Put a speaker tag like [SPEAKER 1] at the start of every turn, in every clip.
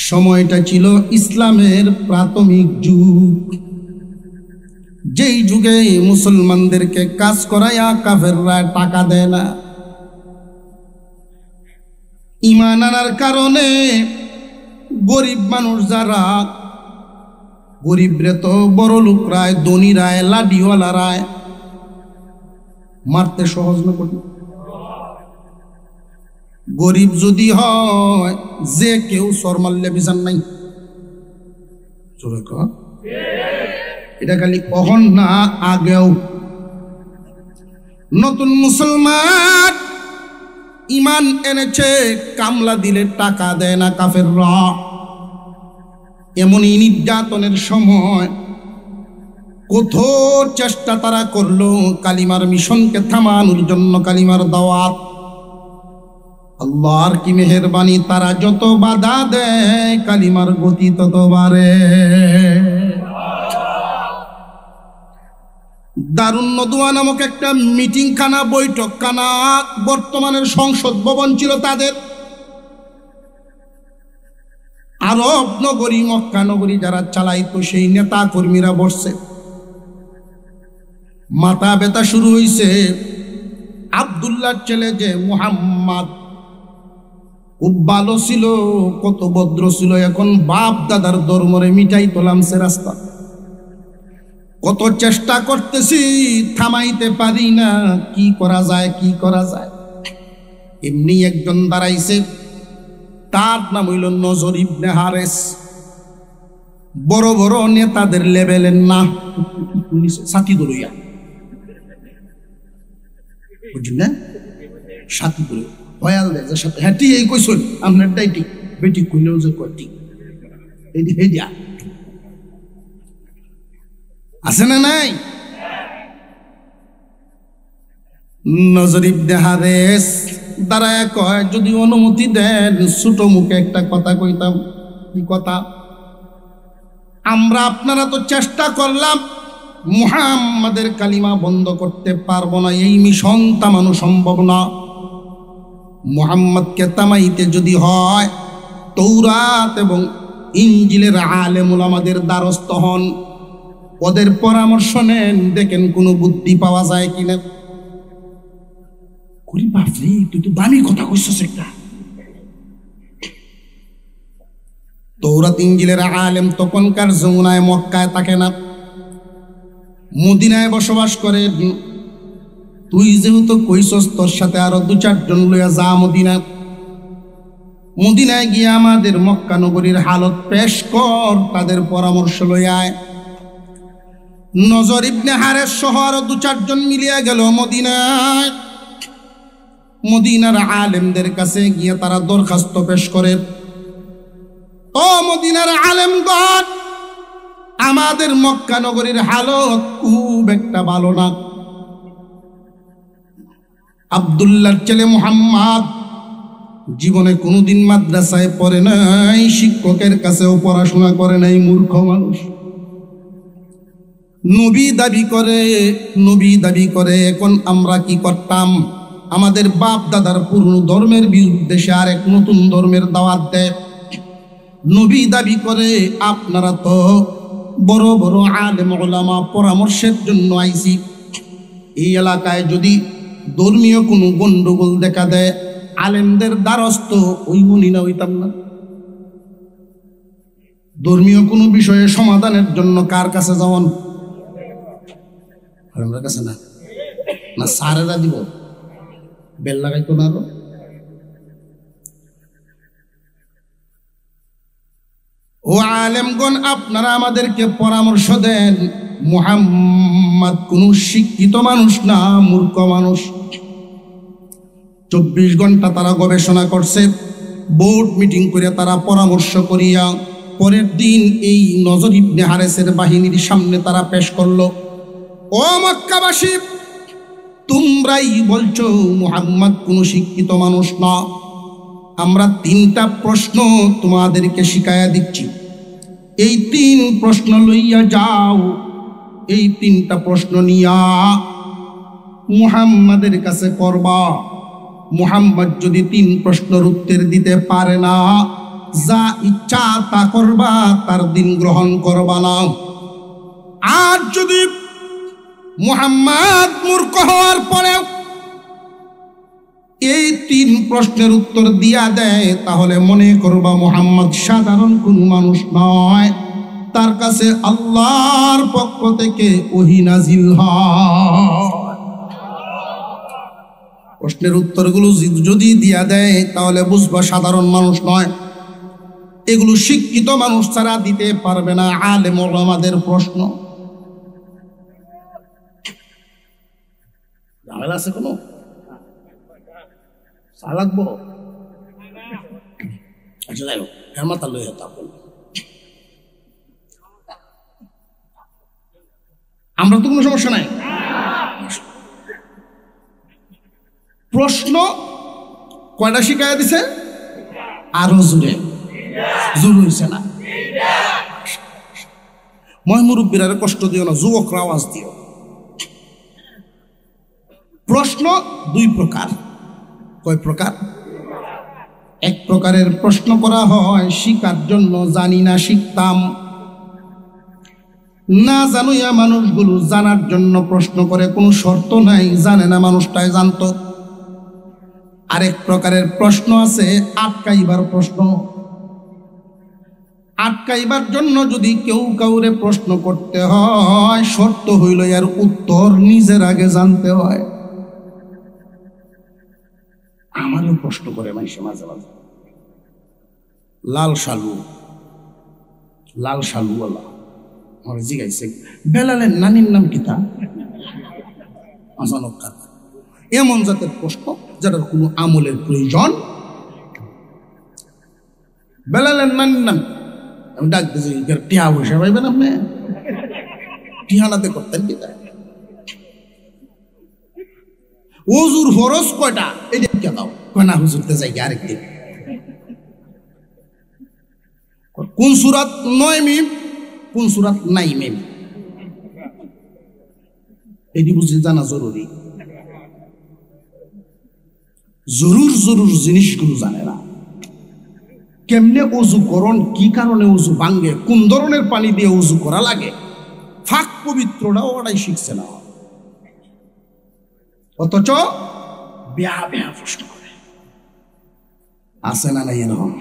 [SPEAKER 1] সময়টা ছিল ইসলামের প্রাথমিক যুগ, যেই যুগে মুসলমানদেরকে কাজ করাইয়া কাফেররা টাকা দেয় না। ঈমান আনার কারণে গরিব মানুষ যারা, গরিবরে তো বড় লোকরায়, ধনীরায়, লাডিওয়ালারায় মারতে সহজ না কঠিন। গরিব যদি হয় যে কেউ সর মারলে বিচার নাই। এটা খালি কখন না, আগেও। নতুন মুসলমান ঈমান এনেছে, কামলা দিলে টাকা দেয় না কাফেররা। এমনই নির্যাতনের সময় কঠোর চেষ্টা তারা করলো কালিমার মিশনকে থামানোর জন্য, কালিমার দাওয়াত। আল্লাহর কি মেহেরবানি, তারা যত বাধা দেয় কালিমার গতি তত বাড়ে। দারুন নদুয়া নামক একটা মিটিং খানা, বৈঠক খানা, বর্তমানের সংসদ ভবন ছিল তাদের। আরব নগরী, মক্কা নগরী যারা চালাইতো সেই নেতা কর্মীরা বসছে। মাথা ব্যথা শুরু হইছে। আব্দুল্লাহর ছেলে যে মুহাম্মদ খুব ভালো ছিল, কত ভদ্র ছিল, এখন বাপ দাদার ধর্মরে মিটাই তোলামছে রাস্তা। কত চেষ্টা করতেছি, থামাইতে পারি না, কি করা যায়, কি করা যায়। এমনি একজন দাঁড়াইছে, তার নাম হইল নজর ইবনে হারেস। বড় বড় নেতাদের লেভেলের না, সাথী দলইয়া, বুঝলি না, সাথী দল ভয়াল দেয় সাথে। হ্যাঁ ঠিক এই কইসন, আপনার ডাইটি বেটি কইলেও যে কটি দিয়া আছে না নাই। নজর ইবনে হারেস দাঁড়ায় কয়, যদি অনুমতি দেন ছোট মুখে একটা কথা কইতাম। কি কথা? আমরা আপনারা তো চেষ্টা করলাম, মুহাম্মাদের কালিমা বন্ধ করতে পারবো না, এই মিশন থামানো সম্ভব না। মুহাম্মদকে থামাইতে যদি হয় তৌরাত এবং ইনজিলের আলেম উলামাদের দ্বারস্থ হন, ওদের পরামর্শ নেন, দেখেন কোনো বুদ্ধি পাওয়া যায় কিনা। করি বাপরে, তুই তো দামি কথা কইছস একটা। তৌরাত ইনজিলের আলেম তখনকার যমুনায় মক্কায় থাকে না, মদিনায় বসবাস করে। তুই যেহেতু কইছস, তোর সাথে আরো 2-4 জন লইয়া যা মদিনায়। মদিনায় গিয়ে আমাদের মক্কা নগরীর হালত পেশ কর, তাদের পরামর্শ লইয়া আয়। নজর ইবনে হারেস সহ আরো 2-4 জন মিলিয়া গেল মদিনায়। মদিনার আলেমদের কাছে গিয়ে তারা দরখাস্ত পেশ করে, ও মদিনার আলেমগণ, আমাদের মক্কা নগরীর হালত খুব একটা ভালো না। আব্দুল্লাহর ছেলে মুহাম্মদ জীবনে কোনোদিন মাদ্রাসায় পড়ে নাই, শিক্ষকের কাছেও পড়াশোনা করে নাই, মূর্খ মানুষ। নবী দাবি করে। এখন আমরা কি করতাম? আমাদের বাপ দাদার পুরনো ধর্মের বিরুদ্ধে সে আরেক নতুন ধর্মের দাওয়াত দেয়। নবী দাবি করে, আপনারা তো বড় বড় আলেম ওলামা, পরামর্শের জন্য আইছি। এই এলাকায় যদি ধর্মীয় কোনো গন্ডগোল দেখা দেয়, আলেমদের দ্বারস্থ ওই মনি না হইতাম না? ধর্মীয় কোনো বিষয়ে সমাধানের জন্য কার কাছে যাওয়ান? আমার কাছে না, না সারেরা দিব, বেল লাগাইতো না। ও আলেমগণ, আপনারা আমাদেরকে পরামর্শ দেন। মুহাম্মদ কোন শিক্ষিত মানুষ না, মূর্খ মানুষ। 24 ঘন্টা তারা গবেষণা করছে, বোর্ড মিটিং করে তারা পরামর্শ করিয়া পরের দিন এই নজর ইবনে হারেসের বাহিনীর সামনে তারা পেশ করলো। ও মক্কাবাসী, তোমরাই বলছো মুহাম্মদ কোন শিক্ষিত মানুষ না। আমরা 3টা প্রশ্ন তোমাদেরকে শিখাইয়া দিচ্ছি, এই 3 প্রশ্ন লইয়া যাও। এই 3টা প্রশ্ন নিয়া মুহাম্মাদের কাছে করবা। মুহাম্মদ যদি 3 প্রশ্নের উত্তর দিতে পারে না, যা ইচ্ছা তা করবা, তার দিন গ্রহণ করবা না। আর যদি মুহাম্মদ মূর্খ হওয়ার পরে এই 3 প্রশ্নের উত্তর দিয়া দেয়, তাহলে মনে করবা মুহাম্মদ সাধারণ কোন মানুষ নয়, তার কাছে আল্লাহর পক্ষ থেকে ওহী নাজিল হয়। প্রশ্নের উত্তরগুলো যদি দিয়া দেয় তাহলে বুঝবা সাধারণ মানুষ নয়, এগুলো শিক্ষিত মানুষ ছাড়া দিতে পারবে না। আলেম ওলামাদের প্রশ্ন ঝামেলা আছে কোনো? চা লাগবো? আচ্ছা যাই হোক, মাথা লইয়া তা বল। আমরা তো কোনো সমস্যা নাই। প্রশ্ন কয়টা শিখাইয়া দিছে? আরো জোরে জোর হইছে না? মহমুরব্বীরা কষ্ট দিও না, যুবকরা আওয়াজ দিও। প্রশ্ন 2 প্রকার। কয় প্রকার? এক প্রকারের প্রশ্ন করা হয় শিখার জন্য, জানি না শিখতাম, না জানুয়া মানুষগুলো জানার জন্য প্রশ্ন করে, কোনো শর্ত নাই, জানে না মানুষটাই জানতো। আরেক প্রকারের প্রশ্ন আছে আটকাইবার প্রশ্ন। আটকাইবার জন্য যদি কেউ কাউরে প্রশ্ন করতে হয়, শর্ত হইল এর উত্তর নিজের আগে জানতে হয়। আমারও প্রশ্ন করে মাঝে মাঝে মাঝে, লাল শালুওয়ালা আমার জিগাইছে বেলালের নানির নাম কিতা? আচানক কথা এমন জাতের প্রশ্ন যেটার কোনো আমলের প্রয়োজন। বেলালের নানির নাম আমি ডাক দিয়েছি, টিহা বসে পাইবেন আপনি? টিহানাতে করতেন কিতা? ওজুর ফরজ কয়টা এটা কে দাও? কয়না হুজুরতে যাই আরেকদিন। কোন সূরাত 9 মিম, কোন সূরাত 9 মিম, এটি বুঝি জানা জরুরি। জরুর জিনিসগুলো জানে না। কেমনে ওযু করণ, কি কারণে ওযু ভাঙ্গে, কোন ধরনের পানি দিয়ে ওযু করা লাগে, ফাক পবিত্রটাও ওরাই শিখছে না। অথচ বেয়া প্রশ্ন করে। আছে না নাই এরকম?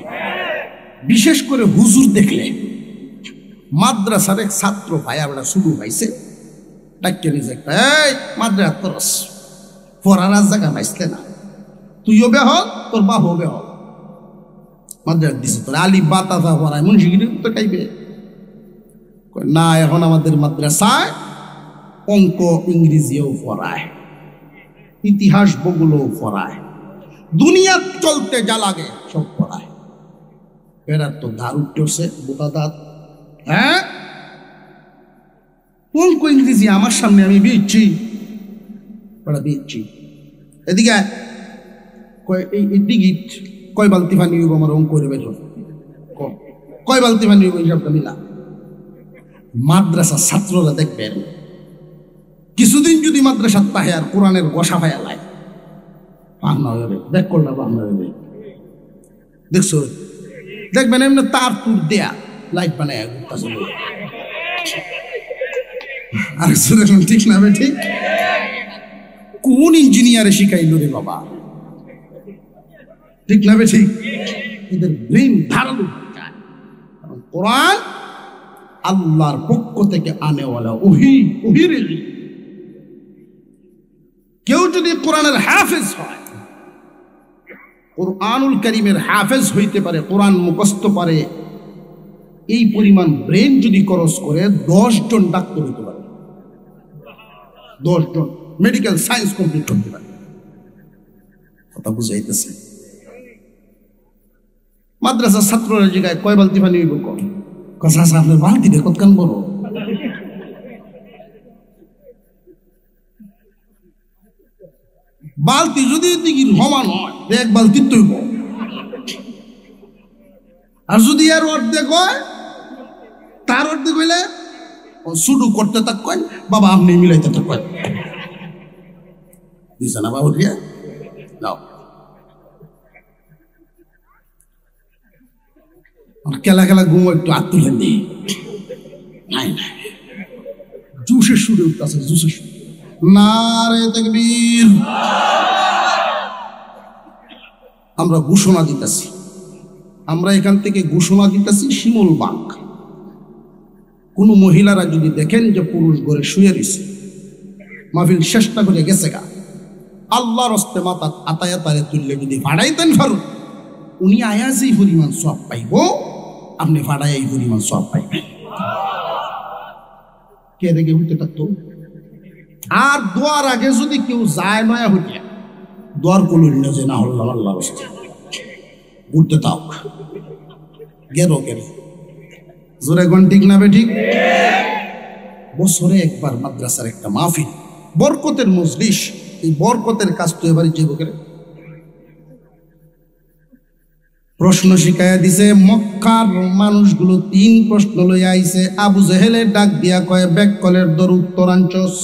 [SPEAKER 1] বিশেষ করে হুজুর দেখলে মাদ্রাসার এক ছাত্র ভাই আমরা শুরু পাইছে, ডাক্তার নিজে এই মাদ্রাসা তরস পড়ার জায়গা পাইছে না, তুইও বেহল তোর বাপও বেহল, মাদ্রাসা দিছে তোর আলি বাতাসা পড়ায় মুন্সিগিরি তো খাইবে না। এখন আমাদের মাদ্রাসায় অঙ্ক ইংরেজিও পড়ায়, ইতিহাস ভূগোলও পড়ায়, দুনিয়া চলতে যা লাগে সব পড়ায়। এরা তো ধার উঠতেছে বোটা দাঁত। হ্যাঁ, অঙ্ক ইংরেজি আমার সামনে আমি বিচ্ছি এদিকে এই টিকিট কয় বালতি পানি হইব আমার অঙ্ক করে বের কয় বালতি পানি হইব হিসাবটা মিলা। মাদ্রাসার ছাত্ররা দেখবেন কিছুদিন যদি মাদ্রাসার তাহে আর কোরআনের গোসা ভাইয়া লাই পাহনা হয়ে দেখ করলাম পাহনা হয়ে দেখছো, দেখবেন এমনি তার তুর দেয়া লাইট বানায় আর ঠিক না? ঠিক কোন ইঞ্জিনিয়ারে শিখাইল রে বাবা? ঠিক না? ঠিক এদের ব্রেন ধারালো। কোরআন আল্লাহর পক্ষ থেকে আনেওয়ালা ওহির। কেউ যদি কোরআনের হাফেজ হয়, কোরআনুল কারীমের হাফেজ হইতে পারে, কোরআন মুখস্থ পারে, এই পরিমাণ ব্রেন যদি খরচ করে 10 জন ডাক্তার হইতে পারে, 10 জন মেডিকেল সায়েন্স কমপ্লিট করতে পারে। কথা বুঝাইতেছে? মাদ্রাসার ছাত্ররা জিগায় কয় বালতি পানি হইব, কথা আছে আপনার বালতি দেখত কান বড়, বালতি যদি দিঘির সমান হয় 1 বালতি তৈব, আর যদি এর অর্ধেক হয় তার অর্ধেক হইলে শুরু করতে তাক কয় বাবা আপনি মিলাইতে তাক কয় দিছে না বাবু রিয়া নাও। খেলা খেলা ঘুম একটু হাত তুলে নেই, নাই নাই, জুসের সুরে উঠতেছে, জুসের সুরে। নারে তাকবীর। আমরা ঘোষণা দিতেছি, আমরা এখান থেকে ঘোষণা দিতেছি, শিমুল বাগ কোন মহিলারা যদি দেখেন যে পুরুষ ঘরে শুয়ে রয়েছে, মাহফিল চেষ্টা করে গেছে গা, আল্লাহর হস্তে মাথা আতায়া তারে তুললে যদি ফাড়াইতেন ফারুক, উনি আয়াজই পরিমাণ সব পাইব, আপনি ফাড়াই এই পরিমাণ সব পাইবেন। কে দেখে উঠতে পারতো? আর দোয়ার আগে যদি কেউ যায় নয়া হইয়া দোয়ার কলুন না যে না হল্লা আল্লাহর হস্তে উঠতে তাও গেল গেল জোরে গন ঠিক না বে ঠিক? বছরে একবার মাদ্রাসার একটা মাহফিল, বরকতের মজলিস, এই বরকতের কাজ তো এবারে যে করে প্রশ্ন শিখাইয়া দিছে। মক্কার মানুষগুলো 3 প্রশ্ন লইয়া আইছে। আবু জেহেলে ডাক দিয়া কয়, বেককলের দর উত্তরাঞ্চস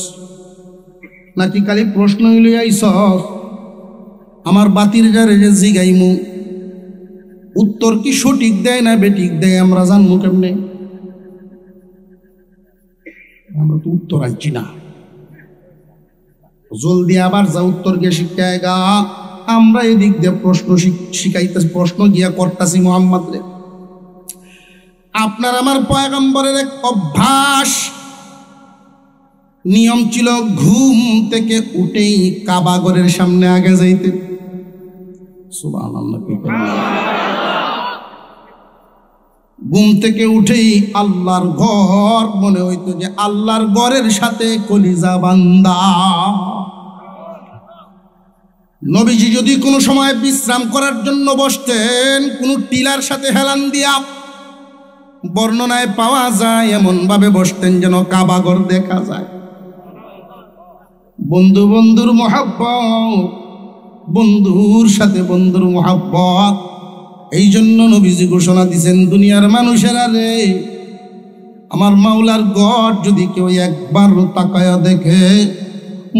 [SPEAKER 1] নাকি খালি প্রশ্নই লইয়া আইস? আমার বাতির গারে যে জিগাইমু, উত্তর কি সঠিক দেয় না বেঠিক দেয় আমরা জানবো কেমনে? আমরা তো উত্তর আনছি না, জলদি আবার যা উত্তর গিয়ে শিখায় গা। আমরা এদিক দিয়ে প্রশ্ন শিখাইতে, প্রশ্ন গিয়া করতাছি মুহাম্মদ রে। আপনার আমার পয়গম্বরের এক অভ্যাস, নিয়ম ছিল ঘুম থেকে উঠেই কাবা ঘরের সামনে আগে যাইতে। সুবহানাল্লাহ। ঘুম থেকে উঠেই আল্লাহর ঘর মনে হইতো যে আল্লাহর ঘরের সাথে কলিজা বান্দা। নবীজি যদি কোনো সময় বিশ্রাম করার জন্য বসতেন, কোনো টিলার সাথে হেলান দিয়া, বর্ণনায় পাওয়া যায় এমন ভাবে বসতেন যেন কাবা ঘর দেখা যায়। বন্ধু বন্ধুর মহব্বত, বন্ধুর সাথে বন্ধুর মহব্বত। এই জন্য নবীজি ঘোষণা দিয়েছেন, দুনিয়ার মানুষেরা রে, আমার মাওলার ঘর যদি কেউ একবার তাকায়া দেখে,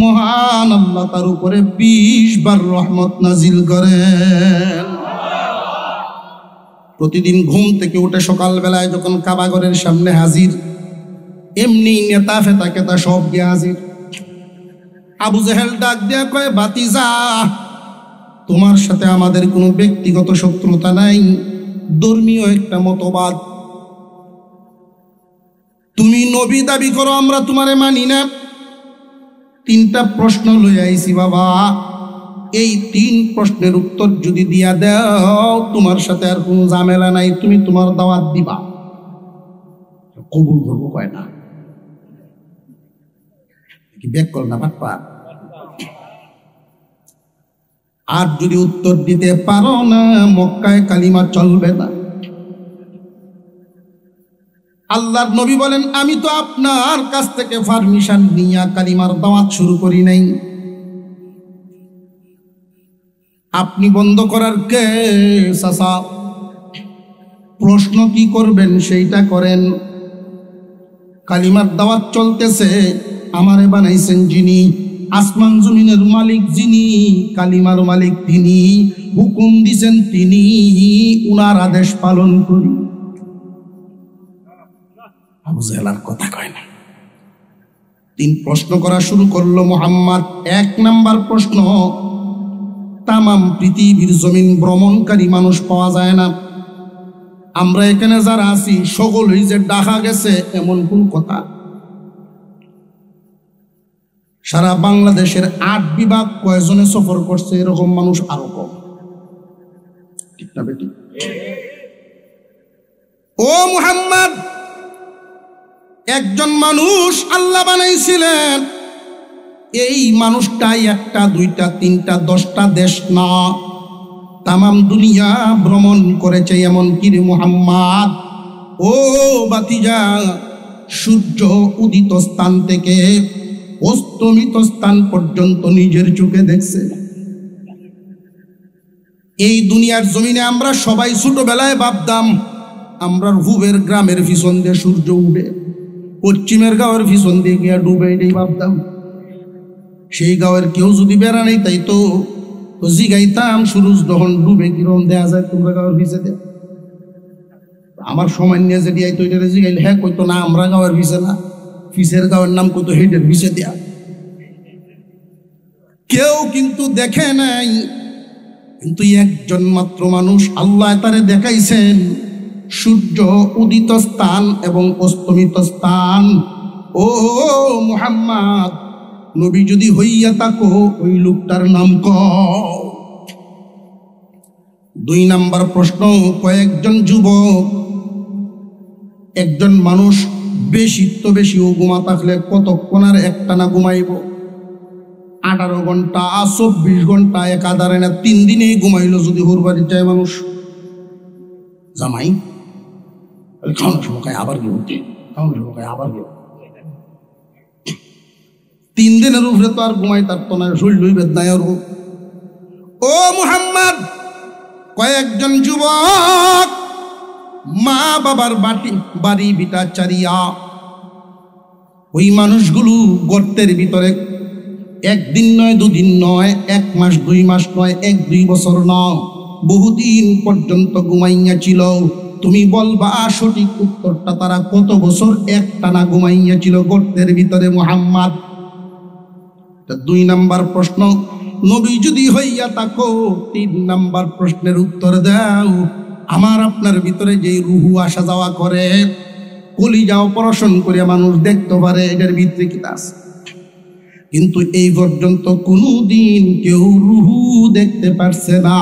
[SPEAKER 1] মহান আল্লাহ তার উপরে 20 বার রহমত নাজিল করেন। প্রতিদিন ঘুম থেকে উঠে সকালবেলায় যখন কাবা ঘরের সামনে হাজির, এমনি নেতা ফেতা কেতা সব গিয়ে হাজির। আবু জেহেল ডাক দেয়া কয়, বাতিজা, তোমার সাথে আমাদের কোনো ব্যক্তিগত শত্রুতা নাই, ধর্মীয় একটা মতবাদ। তুমি নবী দাবি করো, আমরা তোমারে মানি না। 3টা প্রশ্ন লইয়া আইছি বাবা, এই 3 প্রশ্নের উত্তর যদি দিয়া দাও, তোমার সাথে আর কোনো ঝামেলা নাই, তুমি তোমার দাওয়াত দিবা, কবুল করবো। কয় না কি ব্যাক কর না পাটপা। আর যদি উত্তর দিতে পারো না, মক্কায় কালিমা চলবে না। আল্লাহর নবী বলেন, আমি তো আপনার কাছ থেকে পারমিশন নিয়া কালিমার দাওয়াত শুরু করি নাই, আপনি বন্ধ করার কে? চাচা, প্রশ্ন কি করবেন সেইটা করেন। কালিমার দাওয়াত চলতেছে, আমারে বানাইছেন যিনি, আসমান জমিনের মালিক যিনি, কালিমার মালিক তিনি, হুকুম দিছেন তিনি, উনার আদেশ পালন করি। আবু জেহেল আর কথা কয় না। 3 প্রশ্ন করা শুরু করলো মুহাম্মদ। 1 নাম্বার প্রশ্ন, তামাম পৃথিবীর জমিন ভ্রমণকারী মানুষ পাওয়া যায় না, আমরা এখানে যারা আছি সকলই যে ঢাকা গেছে এমন কোন কথা? সারা বাংলাদেশের 8 বিভাগ কয়জনে সফর করছে এরকম মানুষ আরো কম, ঠিক না বেটি? ও মুহাম্মদ, একজন মানুষ আল্লাহ বানাইছিলেন, এই মানুষটাই 1টা 2টা 3টা 10টা দেশ না, তামাম দুনিয়া ভ্রমণ করেছে। এমন কি রে মুহাম্মদ, ও বাতিজা, সূর্য উদিত স্থান থেকে অস্তমিত স্থান পর্যন্ত নিজের চোখে দেখছে। এই দুনিয়ার জমিনে আমরা সবাই ছোটবেলায় ভাবতাম আমরা হুবের গ্রামের পিছন দিয়ে সূর্য উঠে, পশ্চিমের গাঁয়ের পিছন দিয়ে গিয়া ডুবে, এটাই ভাবতাম। সেই গাঁয়ের কেউ যদি বেড়া নেই তাই তো জিগাইতাম, সূরজ যখন ডুবে কিরম দেয়া যায় তোমরা গাঁয়ের পিছে দেয়া? আমার সময় নিয়ে যদি এই তৈরি জিগাইলে হ্যাঁ কইতো না আমরা গাঁয়ের ভিসে না, ফিসের গাঁয়ের নাম কইতো হেডের ভিসে দেয়া। কেউ কিন্তু দেখে নাই, কিন্তু একজন মাত্র মানুষ আল্লাহ তারে দেখাইছেন সূর্য উদিত স্থান এবং অস্তমিত স্থান। ও মুহাম্মদ, নবী যদি হইয়া থাকো ওই লোকটার নাম কও। 2 নাম্বার প্রশ্ন, কয়েকজন যুবক, একজন মানুষ বেশিও ঘুমা থাকলে কতক্ষণ আর একটানা ঘুমাইব? 18 ঘন্টা, 24 ঘন্টা, একাধারে না 3 দিনেই ঘুমাইলো যদি হোর বাড়ি যায় মানুষ। জামাই খাওয়ানোর সময় আবার গিয়ে উঠে, খাওয়ানোর সময় আবার গিয়ে 3 দিনের উপরে তো আর ঘুমাই তার তো না, শরীর বেদনায়। ও মুহাম্মদ, কয়েকজন যুবক মা বাবার বাড়ি বিটা চারিয়া ওই মানুষগুলো গর্তের ভিতরে 1 দিন নয় 2 দিন নয়, 1 মাস 2 মাস নয়, 1-2 বছর নয়, বহুদিন পর্যন্ত ঘুমাইয়া ছিল। তুমি বলবা সঠিক উত্তরটা, তারা কত বছর একটানা ঘুমাইয়া ছিল গর্তের ভিতরে মুহাম্মদ? 2 নাম্বার প্রশ্ন। নবী যদি হইয়া থাকো 3 নাম্বার প্রশ্নের উত্তর দাও। আমার আপনার ভিতরে যে রুহু আসা যাওয়া করে, কলিজা অপারেশন করে মানুষ দেখতে পারে এটার ভিতরে কি আছে, কিন্তু এই পর্যন্ত কোনদিন কেউ রুহু দেখতে পারছে না।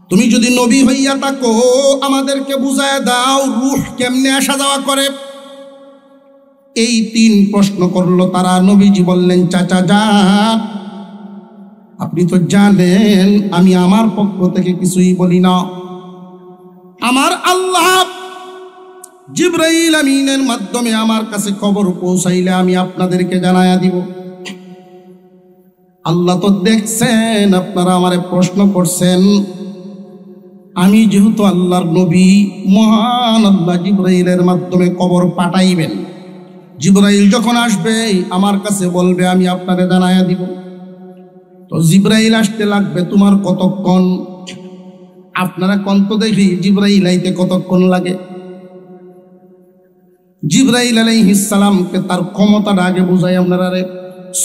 [SPEAKER 1] তুমি যদি নবী হইয়া থাকো আমাদেরকে বুঝায় দাও রূহ কেমনে আসা যাওয়া করে। এই 3 প্রশ্ন করলো তারা। নবীজি বললেন, চাচা যান, আপনি তো জানেন আমি আমার পক্ষ থেকে কিছুই বলি না। আমার আল্লাহ জিবরাইল আমিনের মাধ্যমে আমার কাছে খবর পৌঁছাইলে আমি আপনাদেরকে জানায়া দিব। আল্লাহ তো দেখছেন আপনারা আমারে প্রশ্ন করছেন, আমি যেহেতু আল্লাহর নবী, মহান আল্লাহ জিবরাইলের মাধ্যমে খবর পাঠাইবেন। জিবরাইল যখন আসবে আমার কাছে বলবে, আমি আপনারে জানায়া দিব। তো জিবরাইল আসতে লাগবে তোমার কতক্ষণ? আপনারা কন্ত দেখি জিবরাইল আইতে কতক্ষণ লাগে? জিবরাইল আলাইহিস সালামকে তার ক্ষমতাটা আগে বুঝাই আপনারা।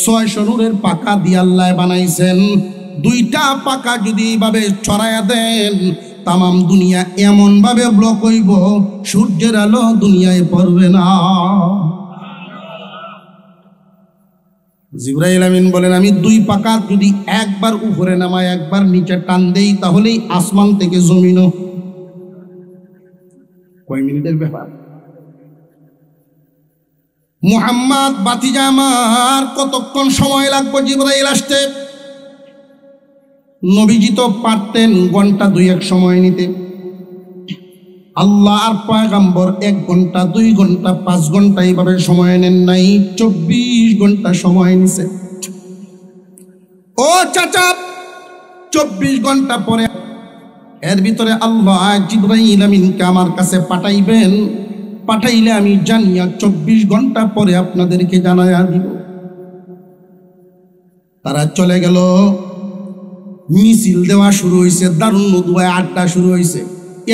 [SPEAKER 1] 600 নূরের পাকা দিয়ে আল্লাহ বানাইছেন। 2টা পাকা যদি এইভাবে ছড়ায়া দেন, তামাম দুনিয়া এমন ভাবে ব্লক হইব সূর্যের আলো দুনিয়ায় পড়বে না। জিবরাইল আমিন বলেন, আমি 2 পাকা যদি একবার উপরে নামায় একবার নিচে টান দেই, তাহলেই আসমান থেকে জমিনও কয় মিনিটের ব্যাপার। মুহাম্মদ বাতিজা আমার কতক্ষণ সময় লাগবে জিবরাইল আসতে? নবীজি তো পারতেন ঘন্টা 2-1 সময় নিতে। আল্লাহ আর পয়গম্বর 1 ঘন্টা 2 ঘন্টা 5 ঘন্টা এইভাবে সময় নেন নাই, 24 ঘন্টা সময় নিছে। ও চাচা, 24 ঘন্টা পরে এর ভিতরে আল্লাহ জিবরাইল আমিনকে আমার কাছে পাঠাইবেন। পাঠাইলে আমি জানিয়া 24 ঘন্টা পরে আপনাদেরকে জানাইয়া দিব। তারা চলে গেল। মিছিল দেওয়া শুরু হয়েছে, দারুণ নদুয়ায় আড্ডা শুরু হয়েছে।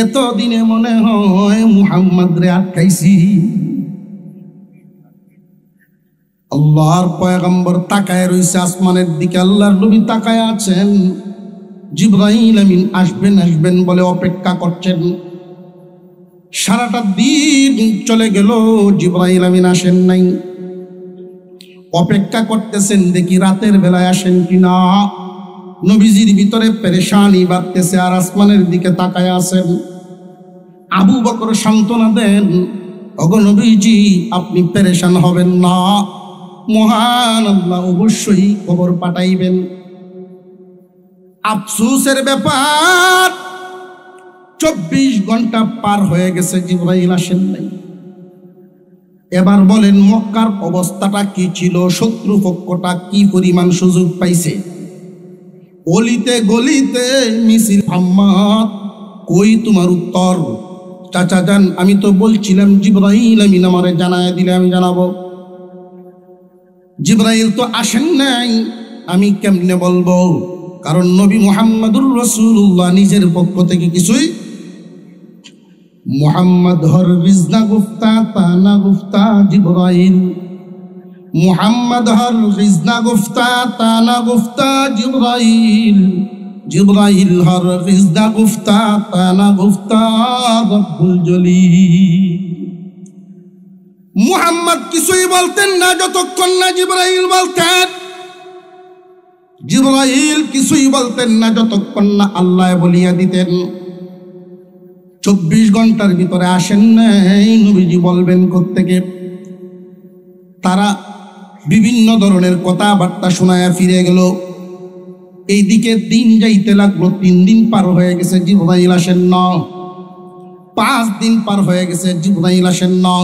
[SPEAKER 1] এতদিনে মনে হয় মুহাম্মদ রে আটকাইছি। আল্লাহর পয়গম্বর তাকায় রয়েছে আসমানের দিকে, আল্লাহর নবী তাকায় আছেন। জিবরাইল আমিন আসবেন আসবেন বলে অপেক্ষা করছেন। সারাটা দিন চলে গেল, জিবরাইল আমিন আসেন নাই। অপেক্ষা করতেছেন দেখি রাতের বেলায় আসেন কিনা। নবীজির ভিতরে পেরেশানি বাড়তেছে আর আসমানের দিকে তাকায় আছেন। আবু বকর সান্ত্বনা দেন, ওগো নবীজি আপনি পেরেশান হবেন না, মহান আল্লাহ অবশ্যই খবর পাঠাইবেন। আফসোসের ব্যাপার, 24 ঘন্টা পার হয়ে গেছে, জিবরাইল আসেন নাই। এবার বলেন মক্কার অবস্থাটা কি ছিল? শত্রুপক্ষটা কি পরিমাণ সুযোগ পাইছে? অলিতে গলিতে মিছিল। আম্মাদ কই তোমার উত্তর? চাচা যান, আমি তো বলছিলাম জিবরাইল আমিন আমারে জানায় দিলে আমি জানাবো। জিবরাইল তো আসেন নাই, আমি কেমনে বলবো? কারণ নবী মুহাম্মদুর রাসূলুল্লাহ নিজের পক্ষ থেকে কিছুই मुहम्मद हरगिज़ न गुफ्ता था न गुफ्ता जिब्राइल, मुहम्मद हरगिज़ न गुफ्ता था न गुफ्ता जिब्राइल, जिब्राइल हरगिज़ न गुफ्ता था न गुफ्ता रब्बुल जलील। मुहम्मद কিছুই বলতেন না যতক্ষণ না জিবরাইল বলতেন, জিবরাইল কিছুই বলতেন না যতক্ষণ না আল্লাহ বলিয়া দিতেন। 24 ঘন্টার ভিতরে আসেন নাই, নবীজি বলবেন কোত্থেকে? তারা বিভিন্ন ধরনের কথাবার্তা শোনায়া ফিরে গেল। এইদিকে দিন যাইতে লাগলো, 3 দিন পার হয়ে গেছে, জিবরাইল আসেন না। 5 দিন পার হয়ে গেছে, জিবরাইল আসেন না।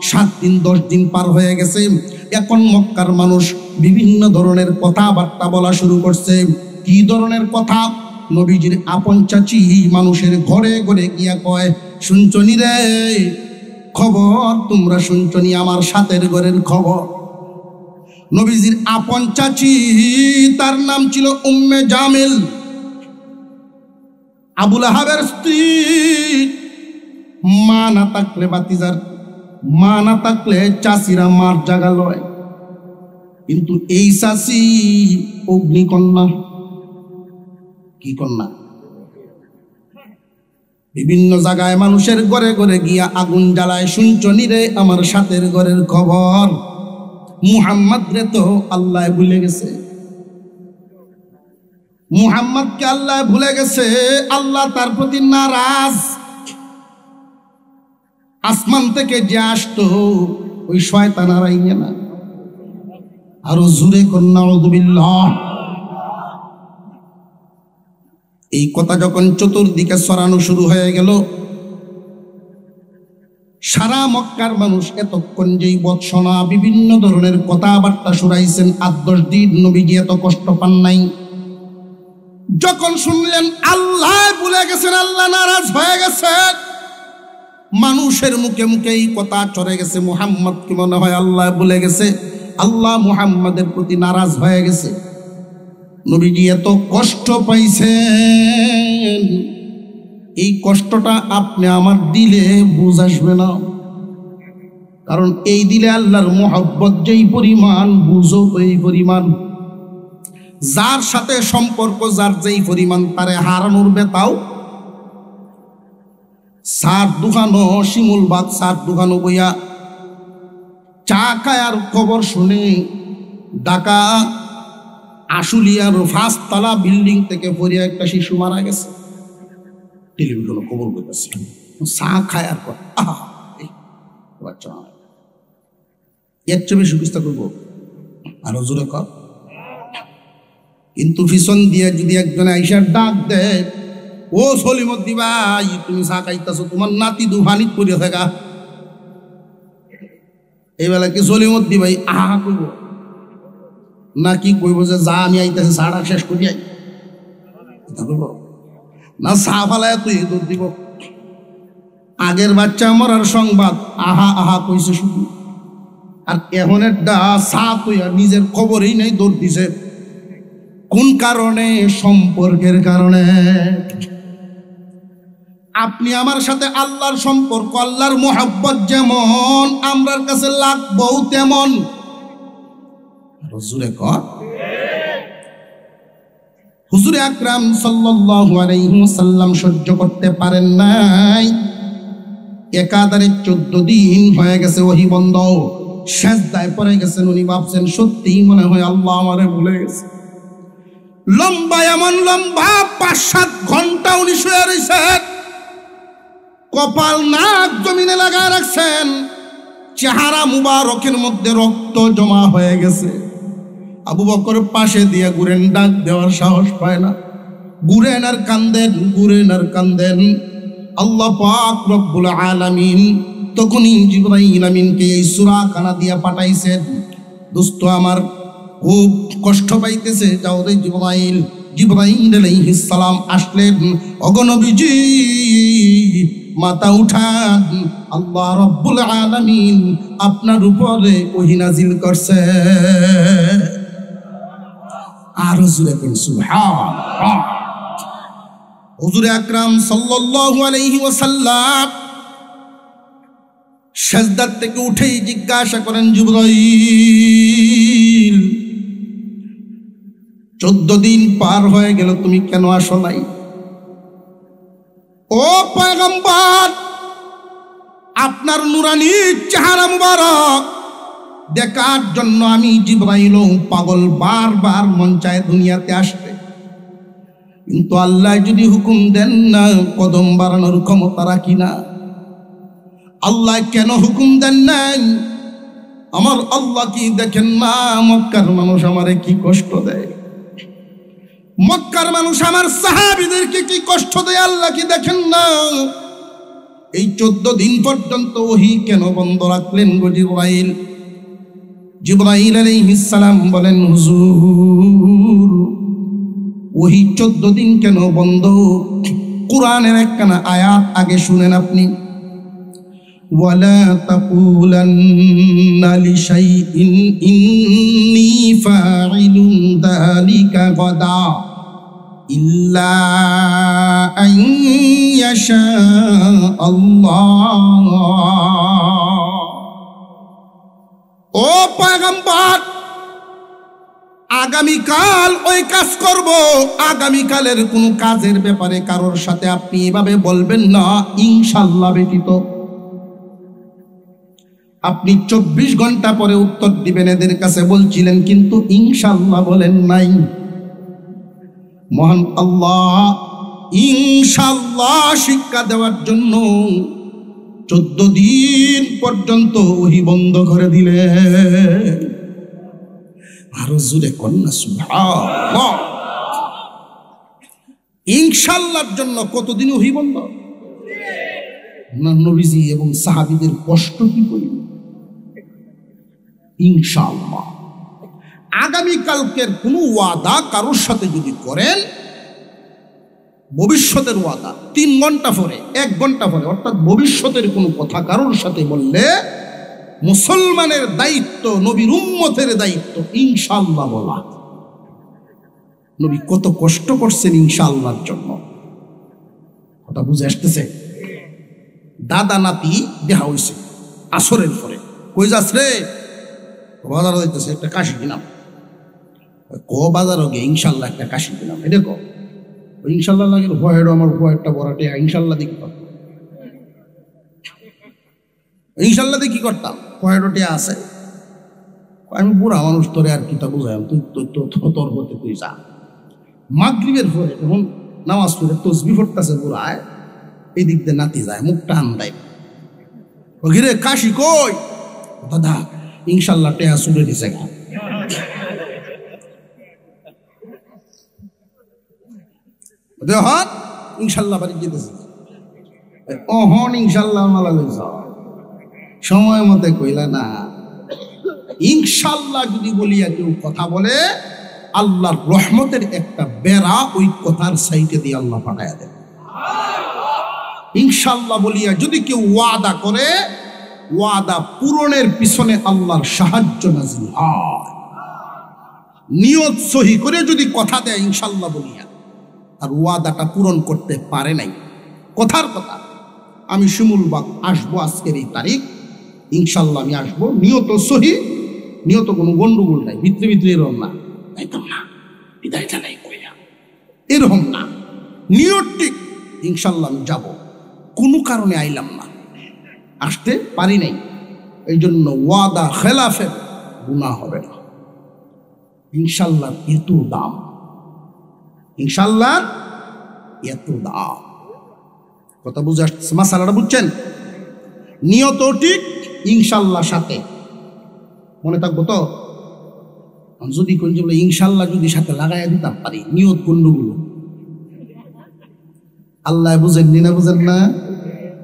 [SPEAKER 1] 7 দিন 10 দিন পার হয়ে গেছে। এখন মক্কার মানুষ বিভিন্ন ধরনের কথাবার্তা বলা শুরু করছে। কি ধরনের কথা? নবীজির আপন চাচি মানুষের ঘরে ঘরে গিয়া কয়, শুনছনি রে খবর, তোমরা শুনছনি আমার সাথের ঘরের খবর। নবীজির আপন চাচি, তার নাম ছিল উম্মে জামিল, আবু লাহাবের স্ত্রী। মা না থাকলে বাতিজার, মা না থাকলে চাচিরা মার জায়গা লয়। কিন্তু এই চাচি অগ্নিকন্যা। কি কন্যা? বিভিন্ন জায়গায় মানুষের ঘরে ঘরে গিয়া আগুন জ্বালায়, শুনছনি রে আমার সাথের ঘরের খবর। মুহাম্মদ রে তো আল্লাহ ভুলে গেছে, মুহাম্মদকে আল্লাহ ভুলে গেছে। আল্লাহ তার প্রতি নারাজ। আসমান থেকে যে আসতো ওই শয়তান আর আইয়ে না। আরো জোরে কন্যা নাউযুবিল্লাহ। এই কথা যখন চতুর্দিকে ছড়ানো শুরু হয়ে গেল, সারা মক্কার মানুষ এতক্ষণ যেই বৎসনা বিভিন্ন ধরনের কথাবার্তা শুনাইছেন, 8-10 দিন নবীজি এত কষ্ট পান নাই। যখন শুনলেন আল্লাহ ভুলে গেছেন, আল্লাহ নারাজ হয়ে গেছে, মানুষের মুখে মুখে এই কথা চড়ে গেছে, মুহাম্মদ কি মনে হয় আল্লাহ ভুলে গেছে, আল্লাহ মুহাম্মাদের প্রতি নারাজ হয়ে গেছে। নবীজি এত কষ্ট পাইছেন, এই কষ্টটা আপনি আমার দিলে বুঝ আসবে না। কারণ এই দিলে আল্লাহর মোহব্বত যেই পরিমাণ, বুঝো এই পরিমাণ। যার সাথে সম্পর্ক যার যেই পরিমাণ, তারে হারানোর বেতাও। সার দোকানো শিমুল বাগ, সার দোকানো বইয়া চা খায় আর খবর শুনে ঢাকা আশুলিয়ার 5তলা বিল্ডিং থেকে পড়িয়া একটা শিশু মারা গেছে। টেলিভিশনে খবর করতেছে, চা খায় আর বাচ্চা এর চেয়ে বেশি চিকিৎসা করবো, আরো জোরে কর। কিন্তু পিছন দিয়ে যদি একজনে আইসার ডাক দেয়, ও সলিমদ্দি ভাই তুমি চা খাইতেছো, তোমার নাতি দুহানিত পড়িয়া থাকা, এই বেলা কি সলিমদ্দি ভাই আহা কইব না কি কইব যে যা আমি আইতেছি চাটা শেষ করি আই না, চা ফালায় তুই দৌড় দিব। আগের বাচ্চা মরার সংবাদ আহা আহা কইছে শুধু, আর এখনের ডা চা তুই আর নিজের খবরই নেই, দৌড় দিছে। কোন কারণে? সম্পর্কের কারণে। আপনি আমার সাথে আল্লাহর সম্পর্ক, আল্লাহর মোহাব্বত যেমন আমরার কাছে লাগবো তেমন। হুজুরে আকরাম সাল্লাল্লাহু আলাইহি ওয়াসাল্লাম সহ্য করতে পারেন নাই। একাধারে 14 দিন হয়ে গেছে ওহী বন্ধ, সেজদায় পড়ে গেছেন। উনি ভাবছেন সত্যিই মনে হয় আল্লাহ আমারে ভুলে গেছে। লম্বা, এমন লম্বা 5-7 ঘন্টা উনি শুয়ে রয়েছেন, কপাল নাক জমিনে লাগায় রাখছেন, চেহারা মুবারকের মধ্যে রক্ত জমা হয়ে গেছে। আবু বকর পাশে দিয়ে ঘুরেন, ডাক দেওয়ার সাহস পায় না। ঘুরেন আর কান্দেন, ঘুরেন আর কান্দেন। আল্লাহ পাক রব্বুল আলামিন তখনই জিবরাইল আমিনকে এই সূরা কানা দিয়া পাঠাইছেন, দোস্ত আমার খুব কষ্ট পাইতেছে, যাও রে জিবরাইল। জিবরাইল আলাইহিস সালাম আসলেন, ওগো নবীজি মাথা উঠান, আল্লাহ রব্বুল আলামিন আপনার উপরে ওহী নাজিল করছে। আর হুজুরে কোন সুবহানাল্লাহ। হুজুরে আকরাম সাল্লাল্লাহু আলাইহি ওয়াসাল্লাম সেজদার থেকে উঠেই জিজ্ঞাসা করেন, জিবরাইল 14 দিন পার হয়ে গেল, তুমি কেন আসো নাই? ও পয়গম্বর, আপনার নুরানি চেহারা মুবারক দেখার জন্য আমি জিবরাইল পাগল, বারবার মন চায় দুনিয়াতে আসতে, কিন্তু আল্লাহ যদি হুকুম দেন না, কদম বাড়ানোর ক্ষমতা রাখি না। আল্লাহ কেন হুকুম দেন নাই? আমার আল্লাহ কি দেখেন না মক্কার মানুষ আমারে কি কষ্ট দেয়? মক্কার মানুষ আমার সাহাবীদেরকে কি কষ্ট দেয় আল্লাহ কি দেখেন না? এই 14 দিন পর্যন্ত ওহী কেন বন্ধ রাখলেন গো জিবরাইল? জিবরাইল আলাইহিস সালাম বলেন, হুজুর ওহী 14 দিন কেন বন্ধ? কোরআনের একখানা আয়াত আগে শুনেন আপনি। ওয়ালা তাকুলান্না লিশাইইন ইন্নী ফাইলুন যালিকা গাদা ইল্লা আন ইয়াশা আল্লাহ। ও পয়গম্বর, আগামীকাল ওই কাজ করব, আগামীকালের কোনো কাজের ব্যাপারে কারোর সাথে আপনি এভাবে বলবেন না ইনশাআল্লাহ ব্যতীত। আপনি 24 ঘন্টা পরে উত্তর দিবেন এদের কাছে বলছিলেন, কিন্তু ইনশাআল্লাহ বলেন নাই। মহান আল্লাহ ইনশাআল্লাহ শিক্ষা দেওয়ার জন্য 14 দিন পর্যন্ত ওহী বন্ধ করে দিলেন। আরো জোরে কন্যা সুবহানাল্লাহ। ইনশাআল্লাহর জন্য কতদিন ওহী বন্ধ? নবীজি এবং সাহাবীদের কষ্ট কি করি। ইনশাআল্লাহ আগামীকালকের কোনো ওয়াদা কারোর সাথে যদি করেন, ভবিষ্যতের ওয়াদা 3 ঘন্টা পরে 1 ঘন্টা পরে, অর্থাৎ ভবিষ্যতের কোনো কথা কারোর সাথে বললে মুসলমানের দায়িত্ব, নবীর উম্মতের দায়িত্ব ইনশাআল্লাহ বলা। নবী কত কষ্ট করছেন ইনশাআল্লাহর জন্য, কথা বুঝে আসতেছে? দাদা নাতি দেখা হয়েছে আসরের পরে, কই যাস রে? বাজার যাইতেছে, একটা কাশি কিনাম। ক বাজার গে ইনশাল্লাহ একটা কাশি কিনাম, এটা ক ইনশাল্লাহ লাগে ভয়েরও আমার ভয়েরটা বড়াটে ইনশাল্লাহ দিয়ে কি করতাম, ইনশাল্লাহ দিয়ে কি করতাম, ভয়েরটে আছে। আমি বুড়া মানুষ, তোরে আর কিতা বুঝাই, তুই তোর হতে তুই যা। মাগরিবের পরে তখন নামাজ পড়ে তসবিহ পড়তেছে বুড়ায়, এই দিক দিয়ে নাতি যায়, মুখটা আন্দায়, ঘিরে কাশি কই? দাদা ইনশাল্লাহ টেহা ছুটে দিছে গা। হন ইনশাল্লাহ বাড়ি যেতেছে, হন ইনশাল্লাহ মালা লইছ, সময় মতে কইলা না। ইনশাল্লাহ যদি বলিয়া কেউ কথা বলে, আল্লাহর রহমতের একটা বেড়া ওই কথার সাইটে দিয়ে আল্লাহ পাঠাইয়া দেন। ইনশাল্লাহ বলিয়া যদি কেউ ওয়াদা করে, ওয়াদা পূরণের পিছনে আল্লাহর সাহায্য নাজিল হয়। নিয়ত সহি করে যদি কথা দেয় ইনশাল্লাহ বলিয়া, আর ওয়াদাটা পূরণ করতে পারে নাই, কথার কথা আমি শিমুলবাগ আসবো আজকের এই তারিখ, ইনশাল্লাহ আমি আসবো, নিয়ত সহি, নিয়ত কোনো গন্ডগোল নাই, ভিতরে ভিতরে এরকম না, যাইতাম না বিদায় জানাই কইয়া এরকম না, নিয়ত ঠিক ইনশাল্লাহ আমি যাবো, কোনো কারণে আইলাম না, আসতে পারি নাই, এই জন্য ওয়াদা খেলাফের গুনাহ হবে না। ইনশাল্লাহ এত দাম, ইনশাল্লাহ এত দাম, কথা বুঝে আসছে? মাসালাটা বুঝছেন? নিয়ত ঠিক, ইনশাল্লাহ সাথে, মনে থাকবো তো? যদি কোন বলে ইনশাল্লাহ যদি সাথে লাগাইয়া দিতাম পারি, নিয়ত কোনগুলো আল্লাহ বুঝেন না, বুঝেন না?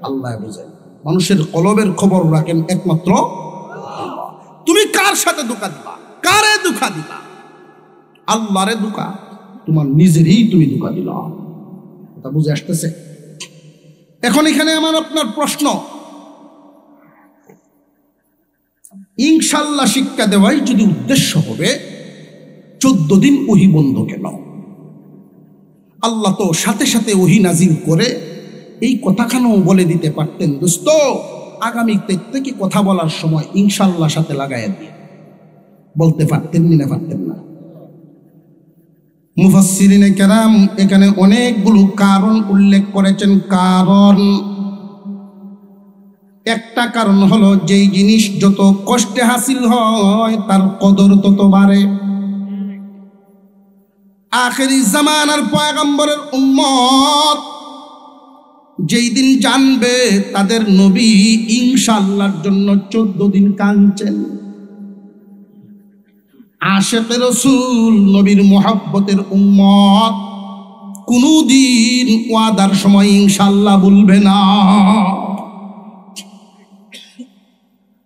[SPEAKER 1] আল্লাহ বুঝেন। মানুষের কলবের খবর রাখেন একমাত্র আল্লাহ। তুমি কার সাথে ধোঁকা দিবা, কারে ধোঁকা দিবা? আল্লাহরে ধোঁকা, তোমার নিজেরই তুমি ধোঁকা দিলা, কথা বুঝে আসতেছে? এখন এখানে আমার আপনার প্রশ্ন, ইনশাল্লাহ শিক্ষা দেওয়াই যদি উদ্দেশ্য হবে, 14 দিন ওহী বন্ধ কেন? আল্লাহ তো সাথে সাথে ওহী নাজিল করে এই কথাখানেও বলে দিতে পারতেন, দোস্ত আগামী থেকে কথা বলার সময় ইনশাআল্লাহ সাথে লাগায় দিয়ে বলতে পারতেন না পারতেন না। মুফাসসিরিনে কেরাম এখানে অনেকগুলো কারণ উল্লেখ করেছেন। কারণ একটা কারণ হলো যেই জিনিস যত কষ্টে হাসিল হয় তার কদর তত বাড়ে। আখেরি জামানার পয়গম্বরের উম্মত যেই দিন জানবে তাদের নবী ইনশাআল্লাহর জন্য 14 দিন কাঁদছেন। আশিকে রাসূল নবীর মুহাব্বতের উম্মত কোনদিন ওয়াদার সময় ইনশাআল্লাহ বলবে না।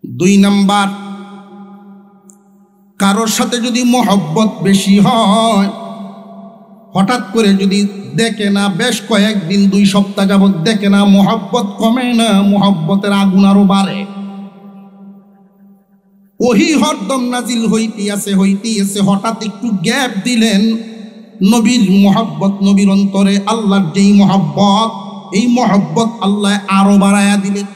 [SPEAKER 1] 2 নাম্বার, কারোর সাথে যদি মুহাব্বত বেশি হয়, হঠাৎ করে যদি দেখে না বেশ কয়েকদিন 2 সপ্তাহ যাবত দেখে না, মুহাব্বত কমে না, মুহাব্বতের আগুন আরো বাড়ে। ওহি হরদম নাজিল হইতে আছে, হঠাৎ একটু গ্যাপ দিলেন, নবীর মুহাব্বত, নবীর অন্তরে আল্লাহর যেই মুহাব্বত, এই মুহাব্বত আল্লাহ আরো বাড়ায়া দিলেন।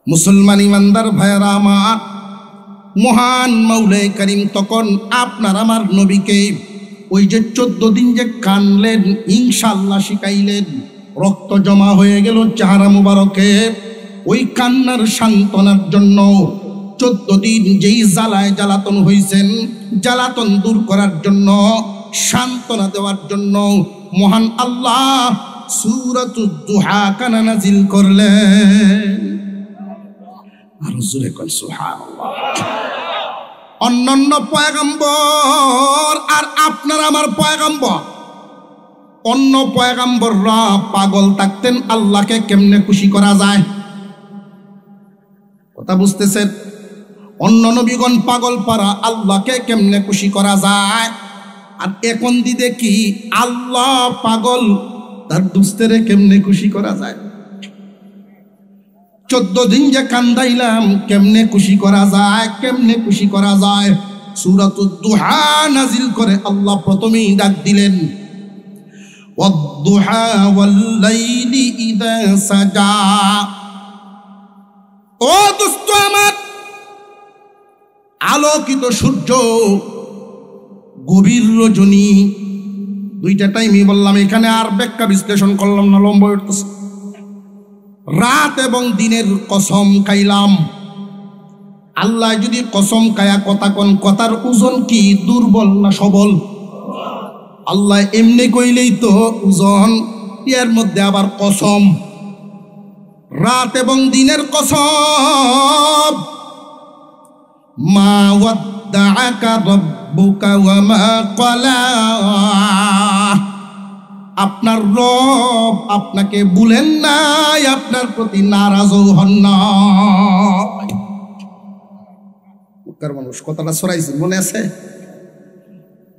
[SPEAKER 1] মুসলমান ইমানদার ভাইয়েরা আমার, মহান মাওলাই করিম তখন আপনার আমার নবীকে ওই যে 14 দিন যে কানলেন ইনশাআল্লাহ শিখাইলেন, রক্ত জমা হয়ে গেল চেহারা মুবারকে, ওই কান্নার সান্ত্বনার জন্য 14 দিন যেই জ্বালায় জ্বালাতন হইছেন, জ্বালাতন দূর করার জন্য, সান্ত্বনা দেওয়ার জন্য মহান আল্লাহ সূরাতুদ দুহা কানা নাজিল করলেন। আর জোরে কল সুবহানাল্লাহ। অন্যান্য পয়গম্বর আর আপনার আমার পয়গম্বর, অন্য পয়গম্বররা পাগল থাকতেন আল্লাহকে কেমনে খুশি করা যায়। কথা বুঝতেছেন? অন্য নবীগণ পাগল পারা আল্লাহকে কেমনে খুশি করা যায়। আর এখন দি দেখি আল্লাহ পাগল তার দুস্তেরে কেমনে খুশি করা যায়। 14 দিন যে কান্দাইলাম কেমনে খুশি করা যায়, কেমনে খুশি করা যায়। সূরাতুদ দুহা নাজিল করে আল্লাহ প্রথমেই ডাক দিলেন, ওয়াদ-দুহা ওয়াল-লাইলি ইযা সাজা। ও দোস্ত আমার, আলোকিত সূর্য, গভীর রজনী, 2টা টাইমই বললাম, এখানে আর ব্যাখ্যা বিশ্লেষণ করলাম না, লম্বা উঠতেছে। রাত এবং দিনের কসম খাইলাম। আল্লাহ যদি কসম খায়া কথা কোন, কথার ওজন কি দুর্বল না সবল? আল্লাহ এমনি কইলেই তো ওজন, এর মধ্যে আবার কসম। রাত এবং দিনের কসম। মা ওয়াদ্দাআকা রাব্বুকা ওয়া মা ক্বালা। আপনার রব আপনাকে ভুলেন নাই, আপনার প্রতি নারাজও হন নাই। মক্কার মানুষ কথাটা ছড়াইছে, মনে আছে?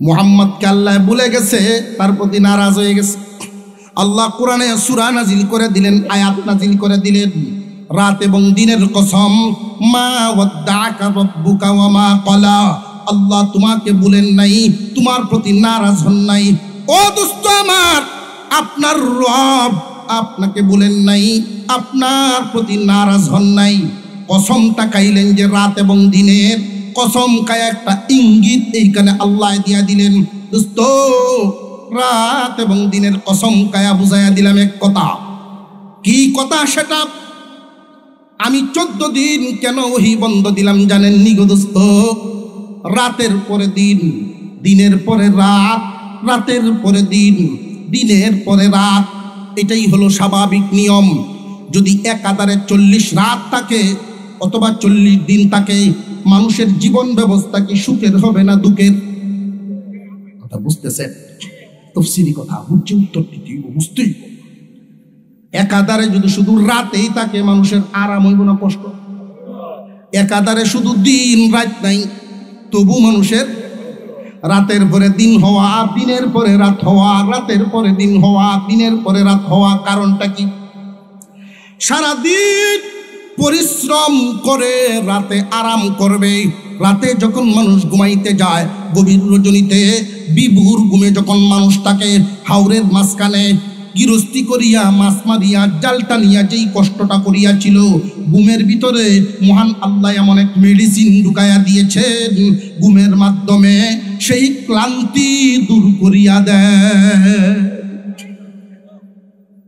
[SPEAKER 1] মুহাম্মদকে আল্লাহ ভুলে গেছে, তার প্রতি নারাজ হয়ে গেছে। আল্লাহ কোরআনে সূরা নাজিল করে দিলেন, আয়াত নাজিল করে দিলেন, রাত এবং দিনের কসম। মা ওয়াদ্দাআকা রাব্বুকা ওয়া মা ক্বালা। আল্লাহ তোমাকে ভুলেন নাই, তোমার প্রতি নারাজ হন নাই। ও দোস্ত আমার, আপনার রব আপনাকে বলেন নাই, আপনার প্রতি নারাজ হন নাই। কসমটা খাইলেন যে রাত এবং দিনের, কসম খায় একটা ইঙ্গিত এইখানে আল্লাহ দিয়া দিলেন। দোস্ত, রাত এবং দিনের কসম খায়া বুঝাইয়া দিলাম এক কথা। কি কথা সেটা? আমি 14 দিন কেন ওহী বন্ধ দিলাম জানেন নি গো দোস্ত? রাতের পরে দিন, দিনের পরে রাত, রাতের পরে দিন, দিনের পরে রাত, এটাই হলো স্বাভাবিক নিয়ম। যদি একাধারে 40 রাত থাকে অথবা 40 দিন থাকে, মানুষের জীবন ব্যবস্থা কি সুখের হবে না দুঃখের? কথা বুঝতেছেন? তাফসীরি কথা বুঝছি, উত্তরটি দিব, বুঝতেই। একাধারে যদি শুধু রাতেই থাকে, মানুষের আরাম হইব না কষ্ট? একাধারে শুধু দিন রাত নাই, তবু মানুষের রাতের পরে দিন হওয়া, দিনের পরে রাত হওয়া, রাতের পরে দিন হওয়া, দিনের পরে রাত হওয়া। কারণটা কি? সারাদিন পরিশ্রম করে রাতে আরাম করবে। রাতে যখন মানুষ ঘুমাইতে যায়, গভীর রজনীতে বিভোর ঘুমে যখন মানুষ থাকে, হাওরের মাঝখানে গৃহস্থী করিয়া মাছ মারিয়া জালটা নিয়া যেই কষ্টটা করিয়াছিল, ঘুমের ভিতরে মহান আল্লাহ এমন এক মেডিসিন ঢুকাইয়া দিয়েছেন, ঘুমের মাধ্যমে সেই ক্লান্তি দূর করিয়া দেয়।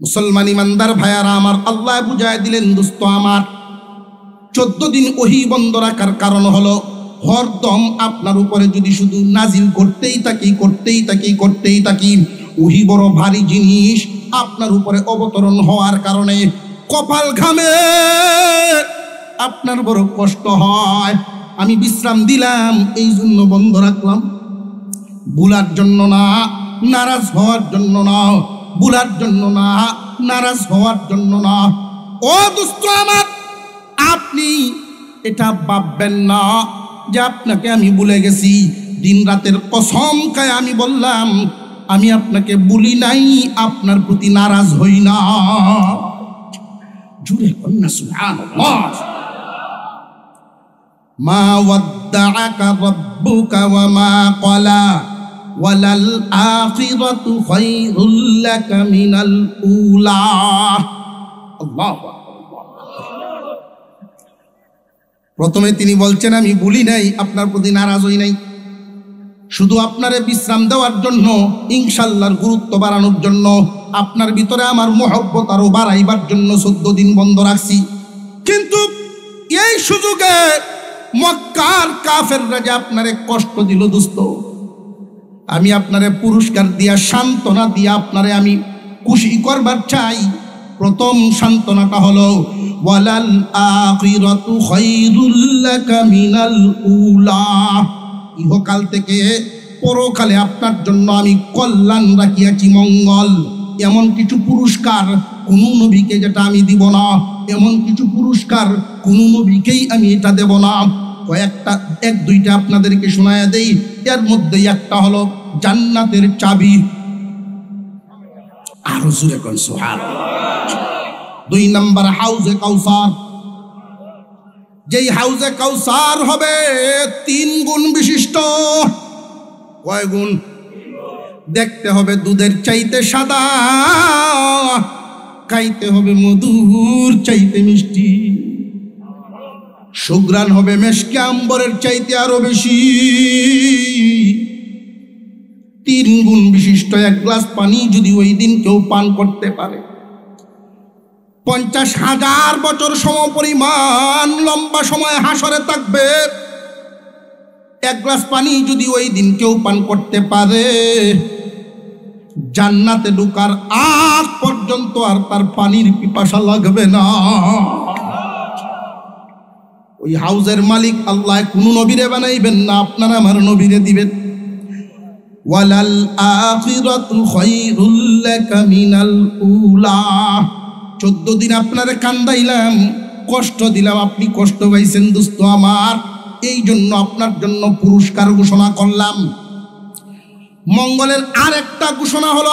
[SPEAKER 1] মুসলমান ইমানদার ভাইয়ারা আমার, আল্লাহ বুঝায় দিলেন দোস্ত আমার, 14 দিন ওহী বন্ধ রাখার কারণ হলো হরদম আপনার উপরে যদি শুধু নাজিল করতেই থাকি, ওহী বড় ভারী জিনিস আপনার উপরে অবতরণ হওয়ার কারণে কপাল ঘামে, আপনার বড় কষ্ট হয়। আমি বিশ্রাম দিলাম, এই জন্য বন্ধ রাখলাম, ভুলার জন্য না, নারাজ হওয়ার জন্য না, ভুলার জন্য না, নারাজ হওয়ার জন্য না। ও দোস্ত আমার, আপনি এটা ভাববেন না যে আপনাকে আমি ভুলে গেছি। দিন রাতের কসম খায় আমি বললাম, আমি আপনাকে ভুলি নাই, আপনার প্রতি নারাজ হই না। জুড়ে কন্যা সুবহানাল্লাহ। মা ওয়াদ্দাআকা রাব্বুকা ওয়া মা ক্বালা ওয়ালাল আখিরাতু খায়রুল লাকা মিনাল উলা। আল্লাহু আকবার। প্রথমে তিনি বলছেন আমি ভুলি নাই, আপনার প্রতি নারাজ হই নাই, শুধু আপনারে বিশ্রাম দেওয়ার জন্য, ইনশাআল্লাহর গুরুত্ব বাড়ানোর জন্য, আপনার ভিতরে আমার মহব্বত আরো বাড়াইবার জন্য 14 দিন বন্ধ রাখছি। কিন্তু এই সুযোগে মক্কার কাফেররা যে আপনারে কষ্ট দিল দোস্ত, আমি আপনারে পুরস্কার দিয়া, সান্ত্বনা দিয়া আপনারে আমি খুশি করবার চাই। প্রথম সান্ত্বনাটা হলো ওয়ালাল আখিরাতু খায়রুল লাকা মিনাল উলা, ইহকাল থেকে পরকালে আপনার জন্য আমি কল্যাণ রাখিয়াছি, মঙ্গল। এমন কিছু পুরস্কার কোন নবীকে যেটা আমি দিব না, এমন কিছু পুরস্কার কোন নবীকেই আমি এটা দেব না। কয়েকটা, 1-2টা আপনাদেরকে শোনায়া দেই। এর মধ্যে একটা হলো জান্নাতের চাবি, আরো জোরে কোন সুবহানাল্লাহ। 2 নাম্বার হাউজে কাউসার, যেই হাউজে কাউসার হবে 3 গুণ বিশিষ্ট। কয় গুণ? দেখতে হবে দুধের চাইতে সাদা, খাইতে হবে মধুর চাইতে মিষ্টি, সুঘ্রাণ হবে মেশকে আম্বরের চাইতে আরো বেশি। 3 গুণ বিশিষ্ট 1 গ্লাস পানি যদি ওই দিন কেউ পান করতে পারে, 50,000 বছর সমপরিমাণ লম্বা সময় হাসরে থাকবে। 1 গ্লাস পানি যদি ওই দিন কেউ পান করতে পারে, জান্নাতে ঢোকার আগ পর্যন্ত আর তার পানির পিপাসা লাগবে না। ওই হাউজের মালিক আল্লাহ কোন নবীরে বানাইবেন না, আপনারা আমার নবীরে দিবেন। ওয়ালাল আখিরাতু খায়রুল লাকা মিনাল উলা। 14 দিন আপনারে কান্দাইলাম, কষ্ট দিলাম, আপনি কষ্ট পাইছেন দোস্ত আমার, এই জন্য আপনার জন্য পুরস্কার ঘোষণা করলাম। মঙ্গলের আরেকটা ঘোষণা হলো,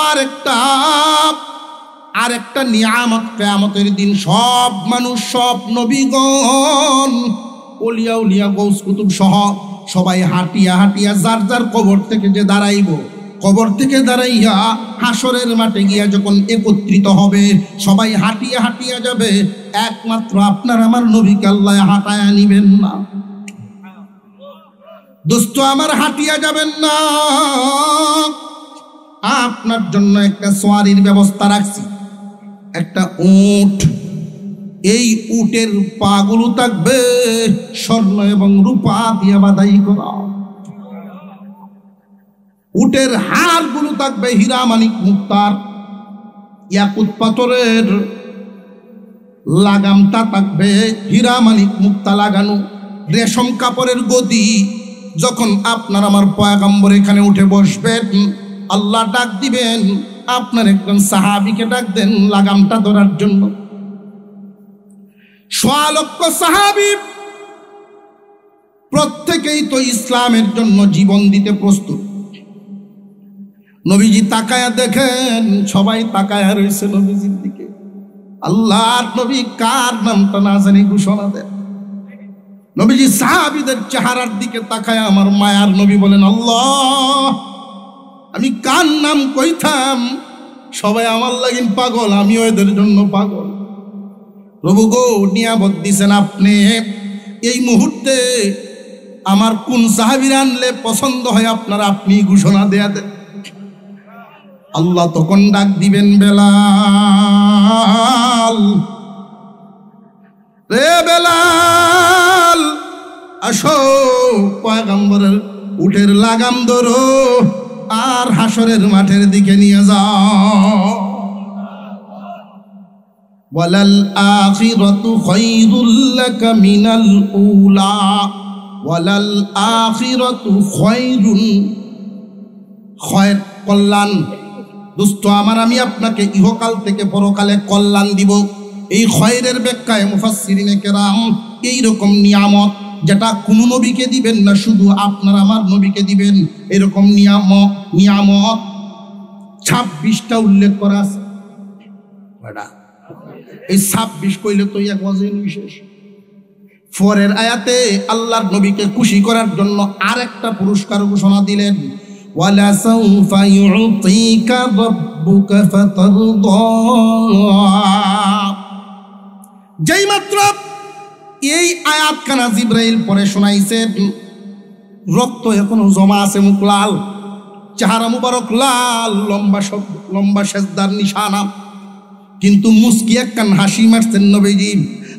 [SPEAKER 1] আরেকটা নিয়ামত। কিয়ামতের দিন সব মানুষ, সব নবীগণ, ওলিয়া উলিয়া, গৌস কুতুব সহ সবাই হাঁটিয়া হাঁটিয়া যার যার কবর থেকে যে দাঁড়াইব, কবর থেকে দাঁড়াইয়া হাসরের মাঠে গিয়া যখন একত্রিত হবে, সবাই হাঁটিয়া হাঁটিয়া যাবে, একমাত্র আপনার আমার নবীকে আল্লাহ হাঁটায়া নিবেন না। দোস্ত আমার, হাঁটিয়া যাবেন না, আপনার জন্য একটা সোয়ারির ব্যবস্থা রাখছি, একটা উট। এই উটের পাগুলো থাকবে স্বর্ণ এবং রূপা দিয়ে বাধাই করা, উটের হাড়গুলো থাকবে হীরা মানিক মুক্তার, ইয়াকুত পাথরের লাগামটা থাকবে হীরা মানিক মুক্তা লাগানো, রেশম কাপড়ের গদি। যখন আপনার আমার পয়গম্বর এখানে উঠে বসবেন, আল্লাহ ডাক দিবেন, আপনার একজন সাহাবীকে ডাক দেন লাগামটা ধরার জন্য। 1.5 লক্ষ সাহাবী, প্রত্যেকেই তো ইসলামের জন্য জীবন দিতে প্রস্তুত। নবীজি তাকায়া দেখেন, সবাই তাকায়া রয়েছে নবীজির দিকে। আল্লাহর নবী কার নামটা না জানি ঘোষণা দেন। নবীজি সাহাবীদের চেহারার দিকে তাকায়া আমার মায়ার নবী বলেন, আল্লাহ, আমি কার নাম কইতাম, সবাই আমার লাগিন পাগল, আমিও এদের জন্য পাগল। প্রভু গো, নিয়ামত দিছেন আপনি, এই মুহূর্তে আমার কোন সাহাবীর আনলে পছন্দ হয় আপনার, আপনি ঘোষণা দেয়া দেন। আল্লাহ তখন ডাক দিবেন, বেলাল, রে বেলাল, আসো, পয়গম্বরের উটের লাগাম ধরো আর হাসরের মাঠের দিকে নিয়ে যাও। ওয়ালাল আখিরাতু খায়রুল লাকা মিনাল উলা, ওয়ালাল আখিরাতু খায়রুন, খায়র কল্যাণ। দোস্ত আমার, আমি আপনাকে ইহকাল থেকে পরকালে কল্যাণ দিব। এই খায়রের ব্যাখ্যায় মুফাসসিরিনে কেরাম এইরকম নিয়ামত যেটা কোনো নবীকে দিবেন না, শুধু আপনার আমার নবীকে দিবেন, এরকম নিয়ামত 26টা উল্লেখ করা আছে। এই 26 কইলে তো এক ওয়াজিন বিশেষ। পরের আয়াতে আল্লাহর নবীকে খুশি করার জন্য আরেকটা পুরস্কার ঘোষণা দিলেন, ওয়ালা সাউফা ইউতিকা রাব্বুকা ফাতারদা। যেই মাত্র এই আয়াতখানা জিবরাইল পরে শোনাইছেন, রক্ত এখনো জমা আছে, মুখ লাল, চেহারা মুবারক লাল, লম্বা সেজদার নিশানা, কিন্তু মুস্কি একখান হাসি মারছেন নবীজি।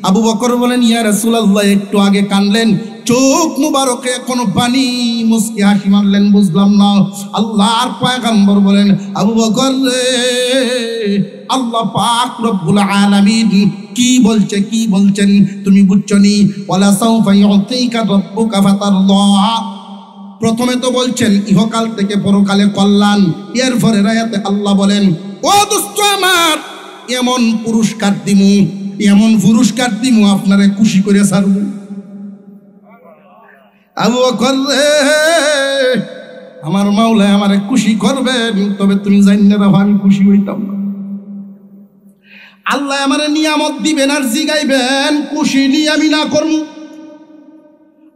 [SPEAKER 1] আবু বকর বলেন, ইয়া রাসূলুল্লাহ, একটু আগে কানলেন, চোখ মুবারকে এখনো পানি, মুস্কি হাসি মারলেন, বুঝলাম না। আল্লাহর পয়গম্বর বলেন, আবু বকর রে, আল্লাহ পাক রব্বুল আলামিন কি বলছেন তুমি বুঝছো নি? ওয়ালা সাউফা ইউতিকা রাব্বুকা ফাতারদা। প্রথমে তো বলছেন ইহকাল থেকে পরকালে কল্যাণ, এরপরে আয়াতে আল্লাহ বলেন, ও দোস্ত আমার, এমন পুরস্কার দিমু আপনারে খুশি করে ছাড়ব। আবু বকর রে, আমার মাওলা আমারে খুশি করবেন, তবে তুমি জানিনা রাখো আমি খুশি হইতাম না। আল্লাহ আমারে নিয়ামত দিবেন আর জিগাইবেন, খুশি নি আমি না করব।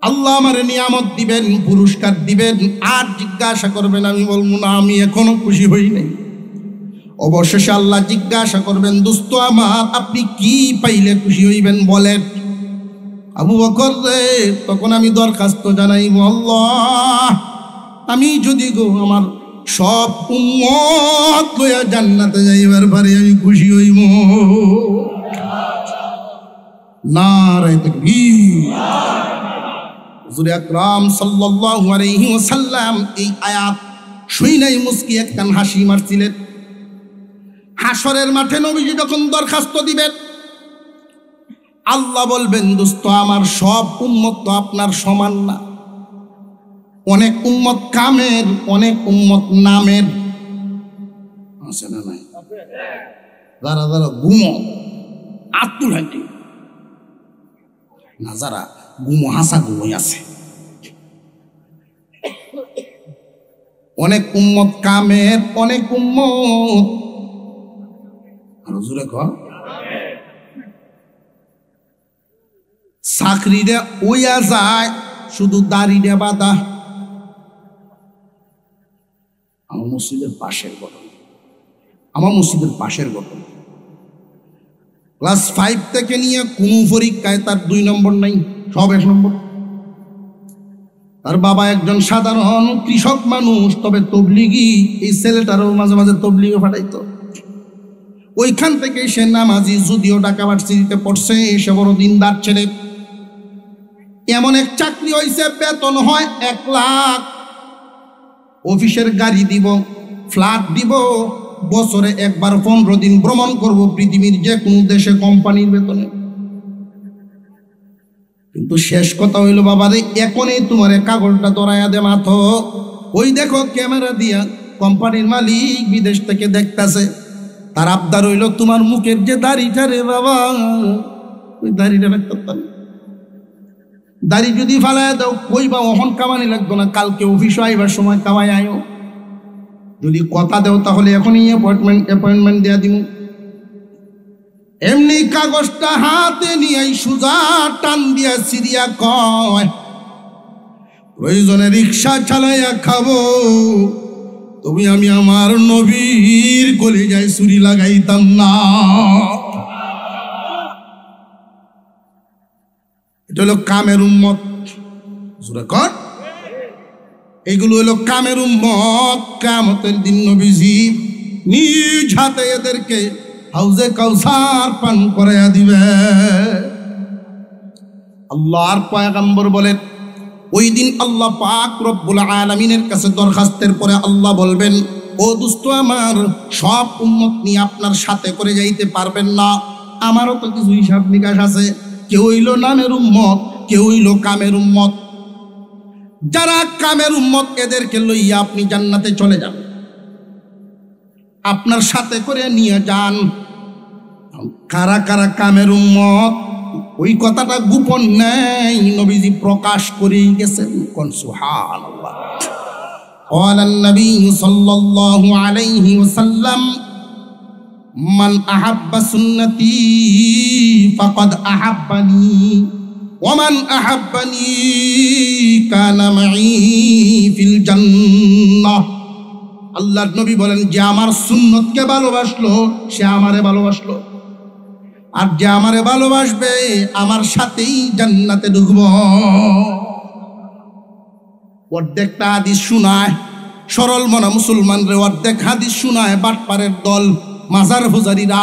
[SPEAKER 1] আল্লাহ আমারে নিয়ামত দিবেন, পুরস্কার দিবেন, আর জিজ্ঞাসা করবেন, আমি বলবো না আমি এখনো খুশি হই নাই। অবশেষে আল্লাহ জিজ্ঞাসা করবেন, দোস্ত আমার, আপনি কি পাইলে খুশি হইবেন বলেন। আবু বকর রে, তখন আমি দরখাস্ত জানাইব, আল্লাহ, আমি যদি গো আমার সব উম্মত লইয়া জান্নাতে যাইবার পারে আমি খুশি হইব। নারে তাকবীর। হুজুর আকরাম সাল্লাল্লাহু আলাইহি ওয়াসাল্লাম এই আয়াত শুনেই মুস্কি একখান হাসি মারছিলেন। হাসরের মাঠে নবীজি যখন দরখাস্ত দিবেন, আল্লাহ বলবেন, দোস্ত আমার, সব উম্মত তো আপনার সমান না। অনেক উম্মত কামের, অনেক উম্মত নামের আছে না নাই? যারা গুমো আত্মুল হাঁটি না, যারা গুমো হাসা গুমোই আছে। অনেক উম্মত কামের, অনেক উম্মত আরো জোরে কর চাকরিটা ওইয়া যায়, শুধু দাড়িটা বাঁধা। আমার মসজিদের পাশের ঘটনা, ক্লাস 5 থেকে নিয়ে কোনো পরীক্ষায় তার 2 নম্বর নাই, সব 1 নম্বর। তার বাবা একজন সাধারণ কৃষক মানুষ, তবে তবলিগি। এই ছেলেটারও মাঝে মাঝে তবলিগও পাঠাইতো। ওইখান থেকে সে নামাজি, যদিও ঢাকা ভার্সিটিতে পড়ছে, সে বড় দিনদার ছেলে। এমন এক চাকরি হয়েছে, বেতন হয় 1 লাখ, অফিসের গাড়ি দিব, ফ্ল্যাট দিব, বছরে একবার 15 দিন ভ্রমণ করব পৃথিবীর যে কোনো দেশে কোম্পানির বেতনে। কিন্তু শেষ কথা হইল, বাবারে, এখনই তোমার কাগজটা ধরাইয়া দে মাথো। ওই দেখো ক্যামেরা দিয়া কোম্পানির মালিক বিদেশ থেকে দেখতেছে। তার আবদার হইল, তোমার মুখের যে দাড়িটা রে বাবা, ওই দাড়িটা দেখতাম, দাড়ি যদি ফালাই দাও, কইবা অহন কামানি লাগতো না, কালকে অফিসে আইবার সময় কামাই আয়ো। যদি কথা দেও তাহলে এখনই অ্যাপয়েন্টমেন্ট দেয়া দিব। এমনি কাগজটা হাতে নিয়ে সুজা টান দিয়া সিরিয়া কয়, প্রয়োজনে রিক্সা চালাইয়া খাবো, তবে আমি আমার নবীর কলিজায় ছুরি লাগাইতাম না। এটা হলো কামের উম্মত। এইগুলো হলো কামের উম্মত। কিয়ামতের দিন নবীজি নিজ হাতে এদেরকে হাউজে কাউসার পান করাইয়া দিবে। আল্লাহর পয়গম্বর বলেন, ওই দিন আল্লাহ পাক রব্বুল আলামিনের কাছে দরখাস্তের পরে আল্লাহ বলবেন, ও দোস্ত আমার, সব উম্মত নিয়ে আপনার সাথে করে যাইতে পারবেন না, আমারও তো কিছু হিসাব নিকাশ আছে। কেউ হইল নামের উম্মত, কেউ হইল কামের উম্মত। যারা কামের উম্মত এদেরকে লইয়া আপনি জান্নাতে চলে যান, আপনার সাথে করে নিয়ে যান। কারা কারা কামের উম্মত ওই কথাটা গোপন নেই, নবীজি প্রকাশ করেই গেছেন। কোন সুবহানাল্লাহ। قال النبي صلى الله عليه وسلم من أحب سنتي فقد أحبني ومن أحبني كان معي في الجنة। আল্লাহর নবী বলেন, যে আমার সুন্নতকে ভালোবাসলো সে আমারে ভালোবাসলো, আর যে আমারে ভালোবাসবে আমার সাথেই জান্নাতে ঢুকবো। অর্ধেকটা হাদিস শোনায় সরল মনা মুসলমানরে, অর্ধেক হাদিস শোনায় বাটপারের দল মাজার পূজারীরা।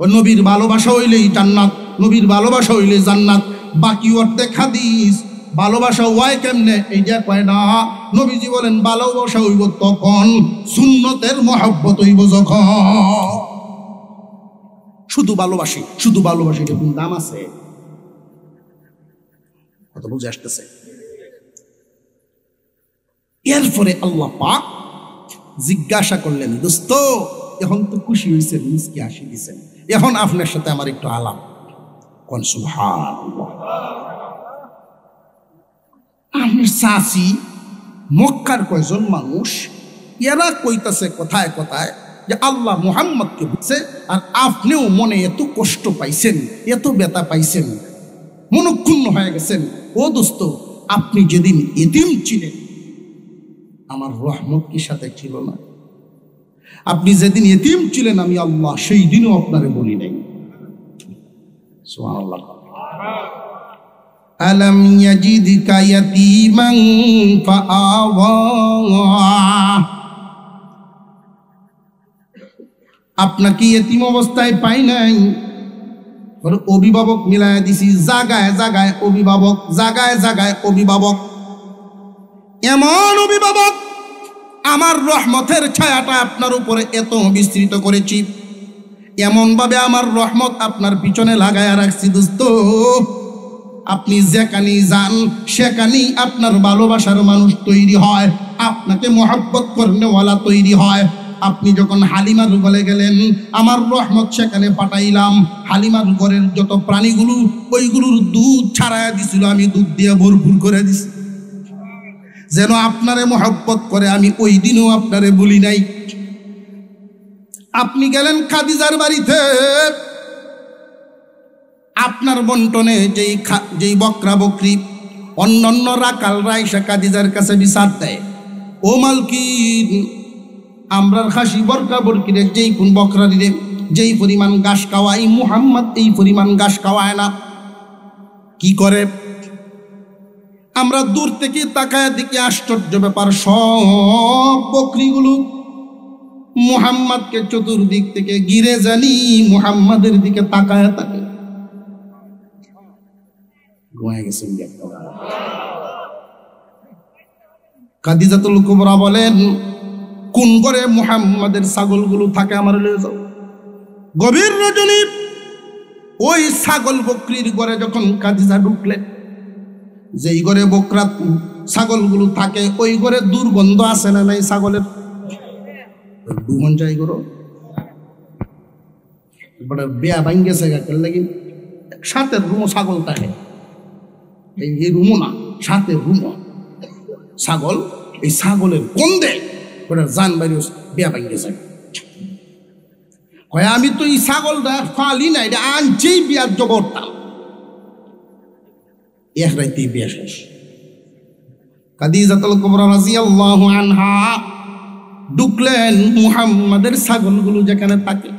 [SPEAKER 1] ও নবীর ভালোবাসা হইলেই জান্নাত, নবীর ভালোবাসা হইলে জান্নাত। বাকি অর্ধেক হাদিস ভালোবাসা হয় কেমনে এই যে কয় না। নবীজি বলেন ভালোবাসা হইব তখন, সুন্নতের মহব্বত হইব যখন। শুধু ভালোবাসি, শুধু ভালোবাসি, এটা কোন দাম আছে? কত বুঝে আসতেছে? এরপরে আল্লাহ পাক জিজ্ঞাসা করলেন, দোস্ত এখন তো খুশি হয়েছেন, মিসকে হাসি দিছেন, এখন আপনার সাথে আমার একটু আলাপ। কোন সুবহানাল্লাহ। আপনার চাচি মক্কার কয়জন মানুষ, এরা কইতাছে কথায় কথায় যে আল্লাহ মুহাম্মদকে বুঝছে, আর আপনিও মনে এত কষ্ট পাইছেন, এত ব্যথা পাইছেন, মনক্ষুণ্ণ হয়ে গেছেন। ও দোস্ত, আপনি যেদিন এতিম ছিলেন আমার রহমত কি সাথে ছিল না? আপনি যেদিন এতিম ছিলেন আমি আল্লাহ সেই দিনও আপনারে বলি নাই। সুবহানাল্লাহ। আলাম ইয়াজিদকা ইয়াতীমান ফাআওয়া, আপনাকে এতিম অবস্থায় পাই নাই, অভিভাবক মিলায় দিছি, জায়গায় জায়গায় অভিভাবক, জায়গায় জায়গায় অভিভাবক। এমন অভিভাবক আমার রহমতের ছায়াটা আপনার উপরে এত বিস্তৃত করেছি, এমন ভাবে আমার রহমত আপনার পিছনে লাগায় রাখছি। দোস্ত, আপনি যেখানেই যান সেখানেই আপনার ভালোবাসার মানুষ তৈরি হয়, আপনাকে মহব্বত করনেওয়ালা তৈরি হয়। আপনি যখন হালিমার ঘরে গেলেন আমার রহমত সেখানে পাঠাইলাম। হালিমার ঘরের যত প্রাণীগুলো ওইগুলোর দুধ ছাড়াইয়া দিছিল, আমি দুধ দিয়ে ভরপুর করে দিছি যেন আপনারে মহব্বত করে। আমি ওই দিনও আপনারে বলি নাই। আপনি গেলেন খাদিজার বাড়িতে, আপনার বন্টনে যেই বকরা বকরি অন্যান্য রাকাল রাইসা খাদিজার কাছে বিচার দেয়, ও মালকিন, আমরার খাসি বরকা বরকিরে যেই কোন বকরা দিলে যেই পরিমাণ ঘাস খাওয়াই মুহাম্মদ এই পরিমাণ ঘাস খাওয়ায় না। কি করে? আমরা দূর থেকে তাকায় দেখি আশ্চর্য ব্যাপার, সব বকরিগুলো মুহাম্মদকে চতুর্দিক থেকে ঘিরে জানি মুহাম্মাদের দিকে তাকায় থাকে। ঘুমায় গেছেন। খাদিজাতুল কুবরা বলেন, কোন ঘরে মুহাম্মাদের ছাগলগুলো থাকে আমার লয়ে যাও। গভীর রজনী ওই ছাগল বকরির ঘরে যখন খাদিজা ঢুকলেন, যেই ঘরে বকরা ছাগলগুলো থাকে ওই ঘরে দুর্গন্ধ আছে না নাই? ছাগলের দুমন যাই করো বেয়া ভাঙ্গেছে গাছের লাগি, সাথে রুমো ছাগল থাকে, এই রুমো না, সাথে রুমো ছাগল। এই ছাগলের গন্ধে ওটা জান বাড়ি বেয়া ভাঙ্গেছে। কয় আমি তো এই ছাগলটা ফালি না, এটা আনছেই বিয়ার জবরটা। এক রাইতেই বিয়া শেষ। খাদিজাতুল কুবরা রাদিয়াল্লাহু আনহা ঢুকলেন মুহাম্মাদের ছাগলগুলো যেখানে থাকে,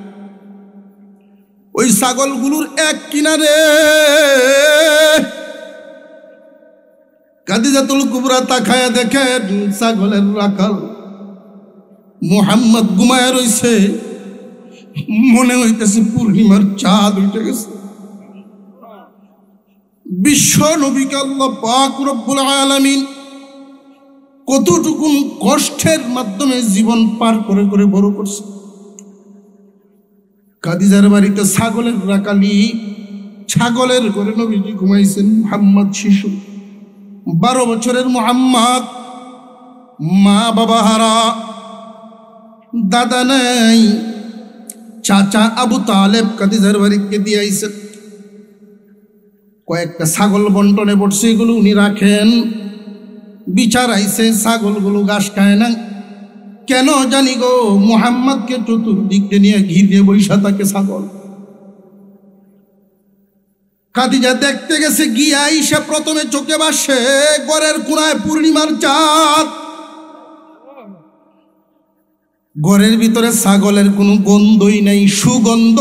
[SPEAKER 1] ওই ছাগলগুলোর এক কিনারে খাদিজাতুল কুবরা তাকায়া দেখেন ছাগলের রাখাল মুহাম্মদ ঘুমায় রইছে। মনে হইতেছে পূর্ণিমার চাঁদ উঠে গেছে। বিশ্ব নবীকে আল্লাহ পাক রব্বুল আলামিন কতটুকুন কষ্টের মাধ্যমে জীবন পার করে করে বড় করছে। খাদিজার বাড়িতে ছাগলের রাখালি, ছাগলের ঘরে নবীজি ঘুমাইছেন। মুহাম্মদ শিশু, 12 বছরের মুহাম্মদ, মা বাবা হারা, দাদা নাই, চাচা আবু তালেব খাদিজার বাড়িতে দিয়ে আইছেন। কয়েকটা ছাগল বন্টনে পড়ছে, এগুলো উনি রাখেন। বিচার আইছে, ছাগলগুলো ঘাস খায় না কেন জানি গো, মুহাম্মদকে চতুর্দিকে নিয়ে ঘিরে বৈশা থাকে ছাগল। খাদিজা দেখতে গেছে, গিয়া আইসা প্রথমে চোখে বাসে ঘরের কোনায় পূর্ণিমার চাঁদ। ঘরের ভিতরে ছাগলের কোনো গন্ধই নেই, সুগন্ধ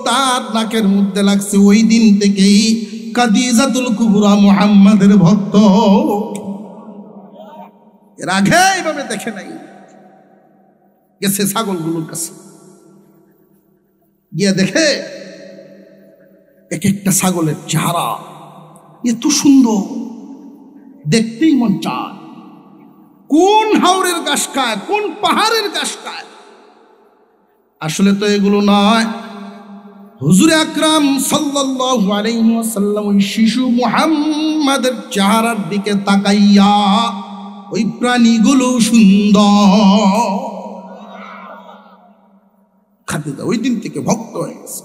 [SPEAKER 1] তার নাকের মধ্যে লাগছে। ওই দিন থেকেই খাদিজাতুল কুবরা মুহাম্মাদের ভক্ত। এর আগে এইভাবে দেখে নাই। গেছে ছাগলগুলোর কাছে, গিয়া দেখে এক একটা ছাগলের চেহারা এত সুন্দর, দেখতেই মন চায়। কোন হাওরের ঘাস খায়, কোন পাহাড়ের ঘাস খায়। আসলে তো এগুলো নয়। হুজুর আকরাম সাল্লাল্লাহু আলাইহি ওয়াসাল্লাম ওই শিশু মুহাম্মাদের চেহারার দিকে তাকাইয়া ওই প্রাণীগুলো সুন্দর। খাদিজা ওই দিন থেকে ভক্ত হয়ে গেছে।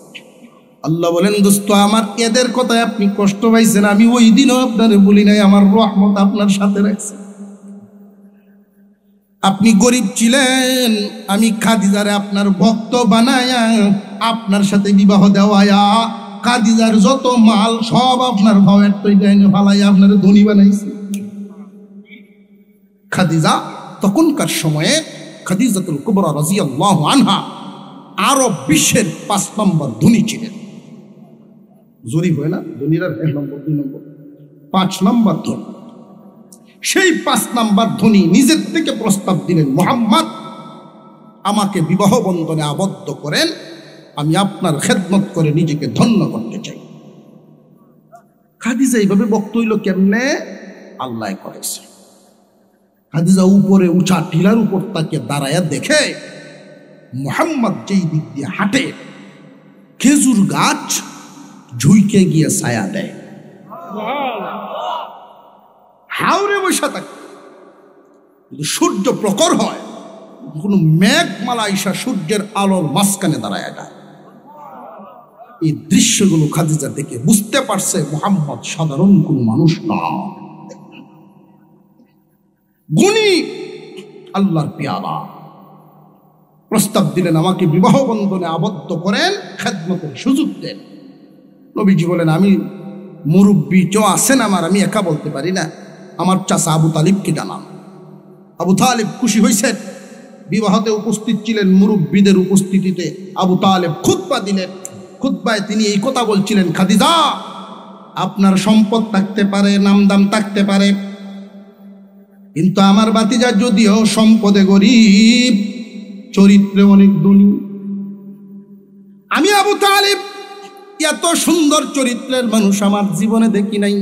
[SPEAKER 1] আল্লাহ বলেন, দোস্ত আমার এদের কথায় আপনি কষ্ট পাইছেন, আমি ওই দিনও আপনারে বলি নাই, আমার রহমত আপনার সাথে রাখছে। আপনি গরিব ছিলেন, আমি খাদিজারে আপনার ভক্ত বানায়া আপনার সাথে বিবাহ দেওয়ায়া খাদিজার যত মাল সব আপনার ভাবের তৈরি ফালাইয়া আপনার ধনী বানাইছি। খাদিজা তখনকার সময়ে খাদিজাতুল কুবরা রাদিয়াল্লাহু আনহা আরব বিশ্বের 5 নম্বর ধনী ছিলেন। জরিপ হয় না, ধনীরা 1 নম্বর 2 নম্বর 5 নম্বর ধনী। সেই 5 নম্বর ধনী নিজের থেকে প্রস্তাব দিলেন, মুহাম্মদ আমাকে বিবাহ বন্ধনে আবদ্ধ করেন, আমি আপনার খেদমত করে নিজেকে ধন্য করতে চাই। খাদিজা এইভাবে বক্ত হইল কেমনে? আল্লাহ করেছে। খাদিজা উপরে উঁচা টিলার উপর তাকে দাঁড়ায়া দেখে মুহাম্মদ যেই দিক দিয়ে হাঁটে খেজুর গাছ ঝুইকে গিয়ে ছায়া দেয়। হাওরে বসা থাকে, যদি সূর্য প্রখর হয় কোন মেঘমালা ঈশা সূর্যের আলোর মাঝখানে দাঁড়ায় যায়। এই দৃশ্যগুলো খাদিজা দেখে বুঝতে পারছে মুহাম্মদ সাধারণ কোন মানুষ না, গুণী আল্লাহর পেয়ালা। প্রস্তাব দিলেন, আমাকে বিবাহ বন্ধনে আবদ্ধ করেন, খেদমতের সুযোগ দেন। নবীজি বলেন, আমি মুরব্বী কেউ আছেন আমার, আমি একা বলতে পারি না, আমার চাচা আবু তালিবকে জানান। আবু তালিব খুশি হয়েছেন, বিবাহতে উপস্থিত ছিলেন। মুরব্বীদের উপস্থিতিতে আবু তালিব খুতবা দিলেন। খুতবায় তিনি এই কথা বলছিলেন, খাদিজা আপনার সম্পদ থাকতে পারে, নামদাম থাকতে পারে, কিন্তু আমার ভাতিজা যদিও সম্পদে গরিব, চরিত্রে অনেক ধনী। আমি আবু তালিব এত সুন্দর চরিত্রের মানুষ আমার জীবনে দেখি নাই।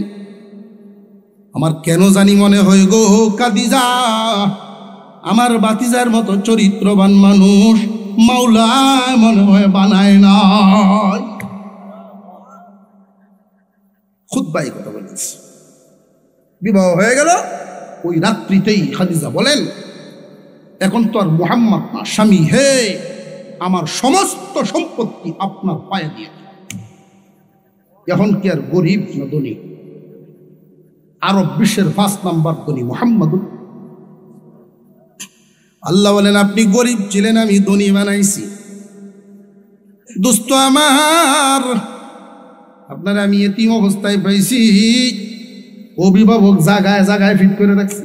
[SPEAKER 1] আমার কেন জানি মনে হয় গো খাদিজা, আমার ভাতিজার মতো চরিত্রবান মানুষ মাওলা মনে হয় বানায় নাই। খুতবায় কথা বলেছে। বিবাহ হয়ে গেল। ওই রাত্রিতেই খাদিজা বলেন, এখন তো আর মুহাম্মদ না, স্বামী হে, আমার সমস্ত সম্পত্তি আপনার পায়ে দিয়ে, এখন কি আর গরিব না ধনী? আরব বিশ্বের 5 নম্বর ধনী মুহাম্মদ। আল্লাহ বলেন, আপনি গরিব ছিলেন, আমি ধনী বানাইছি। দোস্ত আমার, আপনার আমি এতিম অবস্থায় পাইছি, অভিভাবক জায়গায় জায়গায় ফিট করে রাখছি।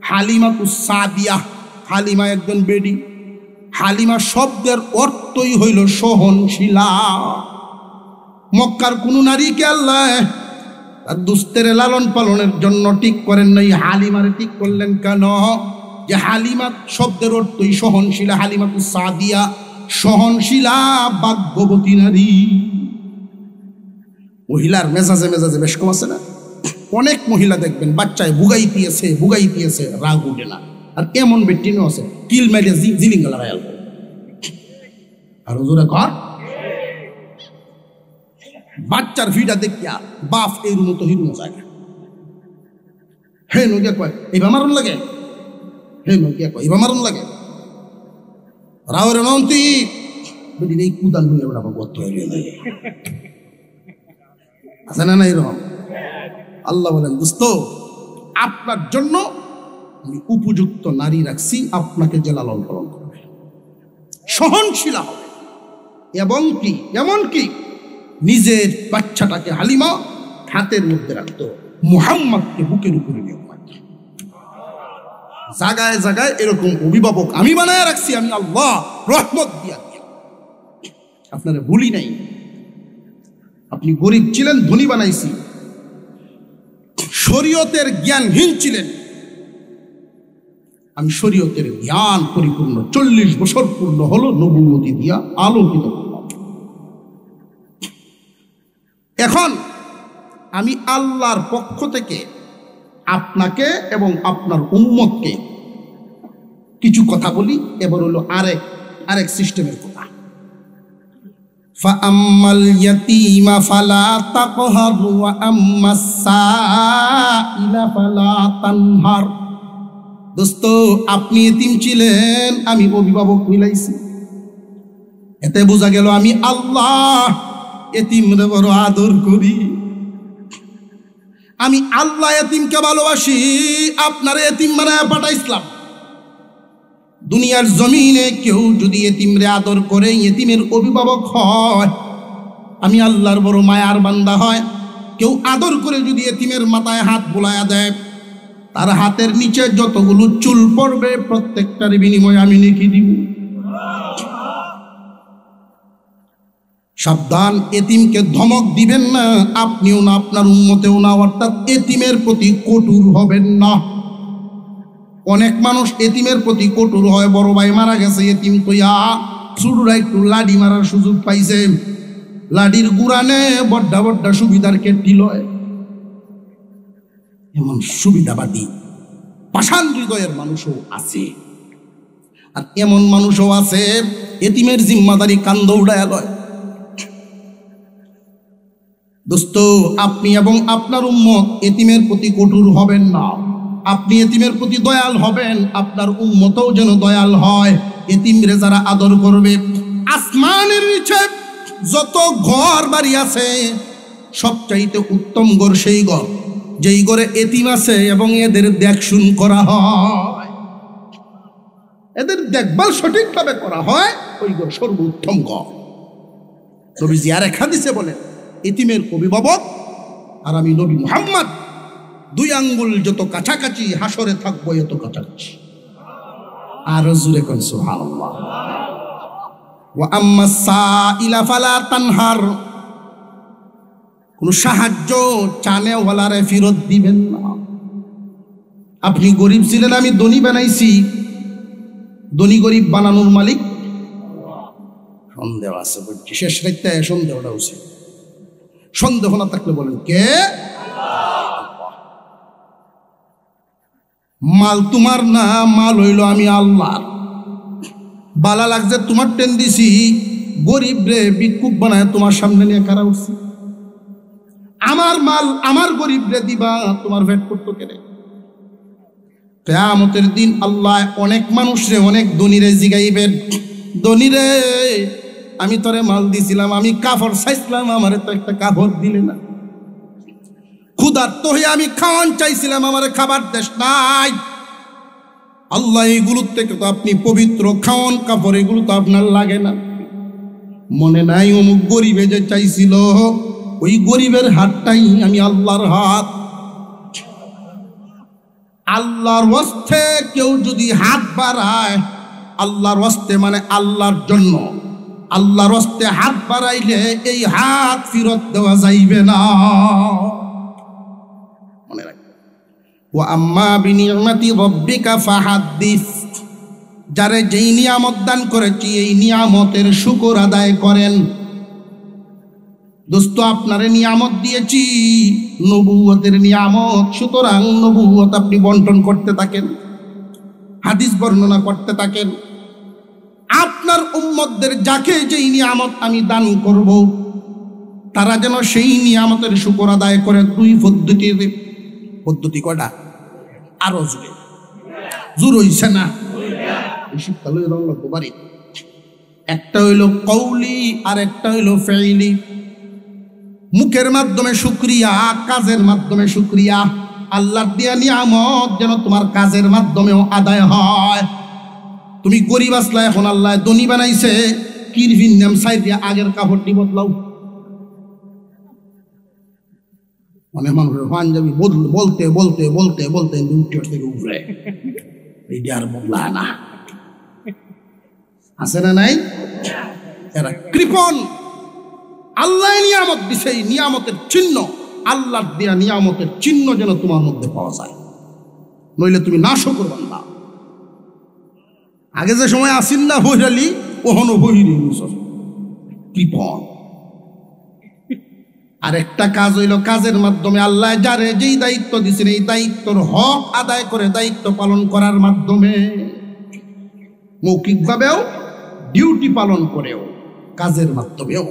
[SPEAKER 1] হালিমাতুস সাদিয়া হালিমা একজন বেডি। হালিমা শব্দের অর্থই হইল সহনশীলা। মক্কার কোন নারীকে আল্লাহ তার দুস্তের লালন পালনের জন্য ঠিক করেন নাই, হালিমারে ঠিক করলেন কেন? যে হালিমা শব্দের অর্থই সহনশীলা। হালিমা তু সাদিয়া, সহনশীলা ভাগ্যবতী নারী। মহিলার মেজাজে মেজাজে বেশ কম আছে না? অনেক মহিলা দেখবেন বাচ্চায় বুগাইতেছে রাগ উঠে না, আর এমন বেটিনও আছে কিল মেরে জিলিঙ্গা লাগাই আর জোরে কর। বাচ্চার ভিড়া দেখিয়া বাপ এর মতো হিরুনো জায়গা হে নগিয়া কয় এইবা মারণ লাগে, হে নগিয়া কয় এইবা মারণ লাগে। রাওরে নন্তি বেটি এই কুদান হয়ে বেড়া গত হয়ে আছে না না এরকম? আল্লাহ বলেন দোস্ত আপনার জন্য আমি উপযুক্ত নারী রাখছি, আপনাকে যে লালন পালন করবে, সহনশীলা হবে। এবং কি এমনকি নিজের বাচ্চাটাকে হালিমা হাতের মধ্যে রাখতো, মুহাম্মদকে বুকের উপরে নিয়ে জায়গায় জায়গায় এরকম অভিভাবক আমি বানায় রাখছি, আমি আল্লাহ রহমত দিয়া দিয়া। আপনারা ভুলি নাই, আপনি গরিব ছিলেন ধনী বানাইছি। শরীয়তের জ্ঞানহীন ছিলেন, আমি শরীয়তের জ্ঞান পরিপূর্ণ 40 বছর পূর্ণ হলো নবুয়তি দিয়া আলোকিত করলাম। এখন আমি আল্লাহর পক্ষ থেকে আপনাকে এবং আপনার উম্মতকে কিছু কথা বলি। এবার হলো আরেক সিস্টেমের কথা। ফাআম্মাল ইয়াতীমা ফালা তাকহার ওয়া আম্মাস সাইলা ফালা তানহার। দোস্ত আপনি এতিম ছিলেন, আমি অভিভাবক মিলাইছি। এতে বোঝা গেল আমি আল্লাহ এতিমরে বড় আদর করি। আমি আল্লাহ এতিমকে ভালোবাসি, আপনার এতিম বানায় পাঠাইছিলাম। দুনিয়ার জমিনে কেউ যদি এতিমরে আদর করে, এতিমের অভিভাবক হয়, আমি আল্লাহর বড় মায়ার বান্দা হয়। কেউ আদর করে যদি এতিমের মাথায় হাত বুলায়া দেয়, তার হাতের নিচে যতগুলো চুল পড়বে প্রত্যেকটার বিনিময়ে আমি নেকি দিব। সাবধান, এতিমকে ধমক দিবেন না, আপনিও না আপনার উম্মতেও না, অর্থাৎ এতিমের প্রতি কঠোর হবেন না। অনেক মানুষ এতিমের প্রতি কঠোর হয়। বড় ভাই মারা গেছে, এতিম কইয়া ছোটরা একটু লাডি মারার সুযোগ পাইছে, লাডির গুড়ানে বড্ডা বড্ডা সুবিধার কেটলি লয়। এমন সুবিধাবাদী পাষাণ হৃদয়ের মানুষও আছে, আর এমন মানুষও আছে এতিমের জিম্মাদারি কান্দ উড়ায় লয়। দোস্ত আপনি এবং আপনার উম্মত এতিমের প্রতি কঠোর হবেন না। আপনি এতিমের প্রতি দয়াল হবেন, আপনার উম্মতও যেন দয়াল হয়। এতিমরে যারা আদর করবে, আসমানের নিচে যত ঘর বাড়ি আছে সবচাইতে উত্তম ঘর সেই ঘর যেই ঘরে এতিম আছে এবং এদের দেখশুন করা হয়, এদের দেখভাল সঠিকভাবে করা হয়, ওই ঘর সর্বোত্তম ঘর। নবীজি আরেক হাদিসে বলেন, এতিমের অভিভাবক আর আমি নবী মুহাম্মদ 2 আঙ্গুল যত কাছাকাছি, হাসরে থাকবো এত কাছাকাছি। আর জুরে কোন সুবহানাল্লাহ। ওয়া আম্মাস সাইলা ফালা তানহার, কোন সাহায্য চানেওয়ালারে ফেরত দিবেন না। আপনি গরিব ছিলেন, আমি ধনী বানাইছি। ধনী গরিব বানানোর মালিক সন্দেহ আছে, বলছি শেষ রাইতে সন্দেহটা উচিত। সন্দেহ না থাকলে বলেন কে? মাল তোমার না, মাল হইল আমি আল্লাহর। বালা লাগছে তোমার টেন দিছি, গরিব রে ভিক্ষুক বানায় তোমার সামনে নিয়ে কারা উঠছি। আমার মাল আমার গরিব রে দিবা, তোমার ভেট করতো কেনে? কিয়ামতের দিন আল্লাহ অনেক মানুষ রে, অনেক ধনীরে জিগাইবেন, ধনী রে আমি তোরে মাল দিছিলাম, আমি কাপড় চাইছিলাম, আমারে তো একটা কাপড় দিলে না। ক্ষুধার্ত হয়ে আমি খাওয়ান চাইছিলাম, আমারে খাবার দেশ নাই। আল্লাহ এইগুলোর থেকে তো আপনি পবিত্র, খাওয়ান কাপড় এগুলো তো আপনার লাগে না। মনে নাই অমুক গরিবে যে চাইছিল, ওই গরিবের হাতটাই আমি আল্লাহর হাত। আল্লাহর ওয়াস্তে কেউ যদি হাত বাড়ায়, আল্লাহর ওয়াস্তে মানে আল্লাহর জন্য, আল্লাহর ওয়াস্তে হাত বাড়াইলে এই হাত ফেরত দেওয়া যাইবে না। মনে রাখবেন, ওয়া আম্মা বিনিয়ামতি রাব্বিকা ফাহাদ্দিস, যারে যেই নিয়ামত দান করেছি এই নিয়ামতের শুকর আদায় করেন। দোস্ত, আপনারে নিয়ামত দিয়েছি, নবুয়তের নিয়ামত, সুতরাং নবুয়ত আপনি বন্টন করতে থাকেন, হাদিস বর্ণনা করতে থাকেন। আপনার উম্মতদের যাকে যেই নিয়ামত আমি দান করব, তারা যেন সেই নিয়ামতের শুকর আদায় করে। দুই পদ্ধতি কয়টা? আরো জোরে, জোর হইছে না? শীতকালে রং লাগতে পারি। একটা হইল কওলি আর একটা হইল ফেইলি। মুখের মাধ্যমে শুকরিয়া, কাজের মাধ্যমে শুকরিয়া। আল্লাহর দেয়া নিয়ামত যেন তোমার কাজের মাধ্যমেও আদায় হয়। তুমি গরিব আসলা, এখন আল্লাহ ধনী বানাইছে, কিরভিন নাম সাইড দিয়ে আগের কাপড়টি বদলাও। মানে মানুষের পাঞ্জাবি বলতে বলতে বলতে বলতে উঠে থেকে উঠে এইটা আর বদলা না, আছে না নাই? এরা কৃপণ। আল্লাহ নিয়ামত দিছে, এই নিয়ামতের চিহ্ন, আল্লাহর দেয়া নিয়ামতের চিহ্ন যেন তোমার মধ্যে পাওয়া যায়, নইলে তুমি নাশকর বান্দা। আগে যে সময় আসিন না বৈরালি, ওহনো বহিরি কৃপণ। আর একটা কাজ হইল কাজের মাধ্যমে আল্লাহ যারে যেই দায়িত্ব দিচ্ছেন এই দায়িত্বর হক আদায় করে দায়িত্ব পালন করার মাধ্যমে, মৌখিকভাবেও ডিউটি পালন করেও, কাজের মাধ্যমেও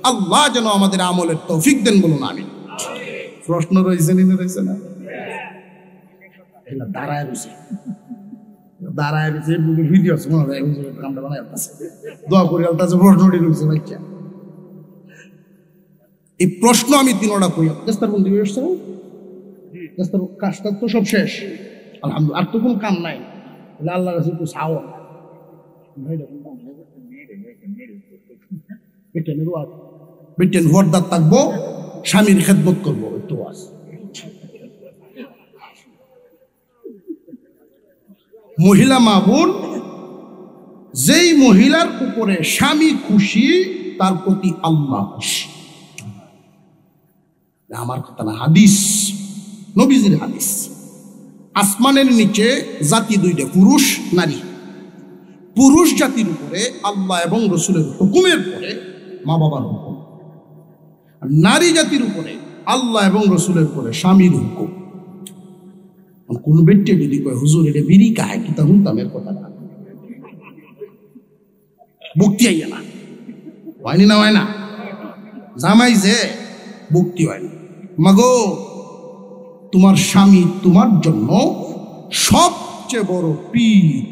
[SPEAKER 1] আল্লাহ যেন আমাদের আমলের তৌফিক দেন, বলুন আমিন। প্রশ্ন রয়েছে না? রয়েছে না? দাঁড়ায় রয়েছে, দাঁড়ায় রয়েছে, ভিডিও আছে, আমরা বানাই দোয়া করে আলতাছে, প্রশ্নটি রয়েছে বাচ্চা। এই প্রশ্ন আমি তিনটা কই, চেষ্টার বন্ধু কাজটা তো সব শেষ আলহামদুলিল্লাহ, আর তো কোনো কাম নাই, আল্লাহ রাসূল তো চাও বেটেন হরদার থাকবো, স্বামীর খেদমত করবো, একটু আস। মহিলা মা বোন, যেই মহিলার উপরে স্বামী খুশি তার প্রতি আল্লাহ খুশি। আমার কথা না, হাদিস, নবীজির হাদিস। আসমানের নিচে জাতি দুইটা, পুরুষ নারী। পুরুষ জাতির উপরে আল্লাহ এবং রসুলের হুকুমের পরে মা বাবার হুকুম, আর নারী জাতির উপরে আল্লাহ এবং রসুলের পরে স্বামীর হুকুম। কোন ব্যক্তি যদি কয় হুজুর এটা বিড়ি খায়, কি তা শুনতাম এর কথা না, মুক্তি আইয়া না, হয়নি না? হয় না? জামাই যে মুক্তি হয় না। মাগো, তোমার স্বামী তোমার জন্য সবচেয়ে বড় পীর,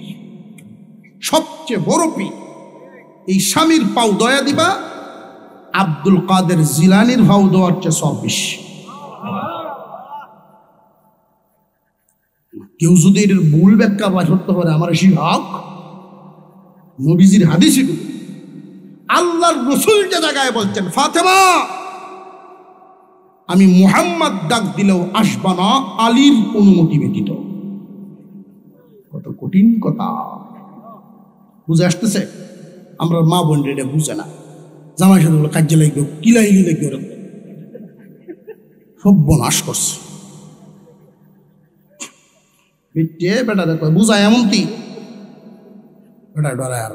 [SPEAKER 1] সবচেয়ে বড় পীর। এই স্বামীর পাও দয়া দিবা, আব্দুল কাদের জিলানির পাও দেওয়ার চেয়ে সব বেশি। কেউ যদি এর ভুল ব্যাখ্যা বা করতে পারে, আমার সেই হক। নবীজির হাদিসে আল্লাহর রসুল যে জায়গায় বলছেন, ফাতেমা আমি মুহাম্মদ ডাক দিলেও আসবা না আলীর অনুমতি ব্যতীত। কত কঠিন কথা, বুঝে আসতেছে? আমরা মা বোন এটা বুঝে না, জামাই সাথে বলে কাজে লাগবে, কিলাইলি লাগবে, ওরা সব বনাশ করছে। বেটা দেখো বুঝায় এমনটি, বেটা ডরায় আর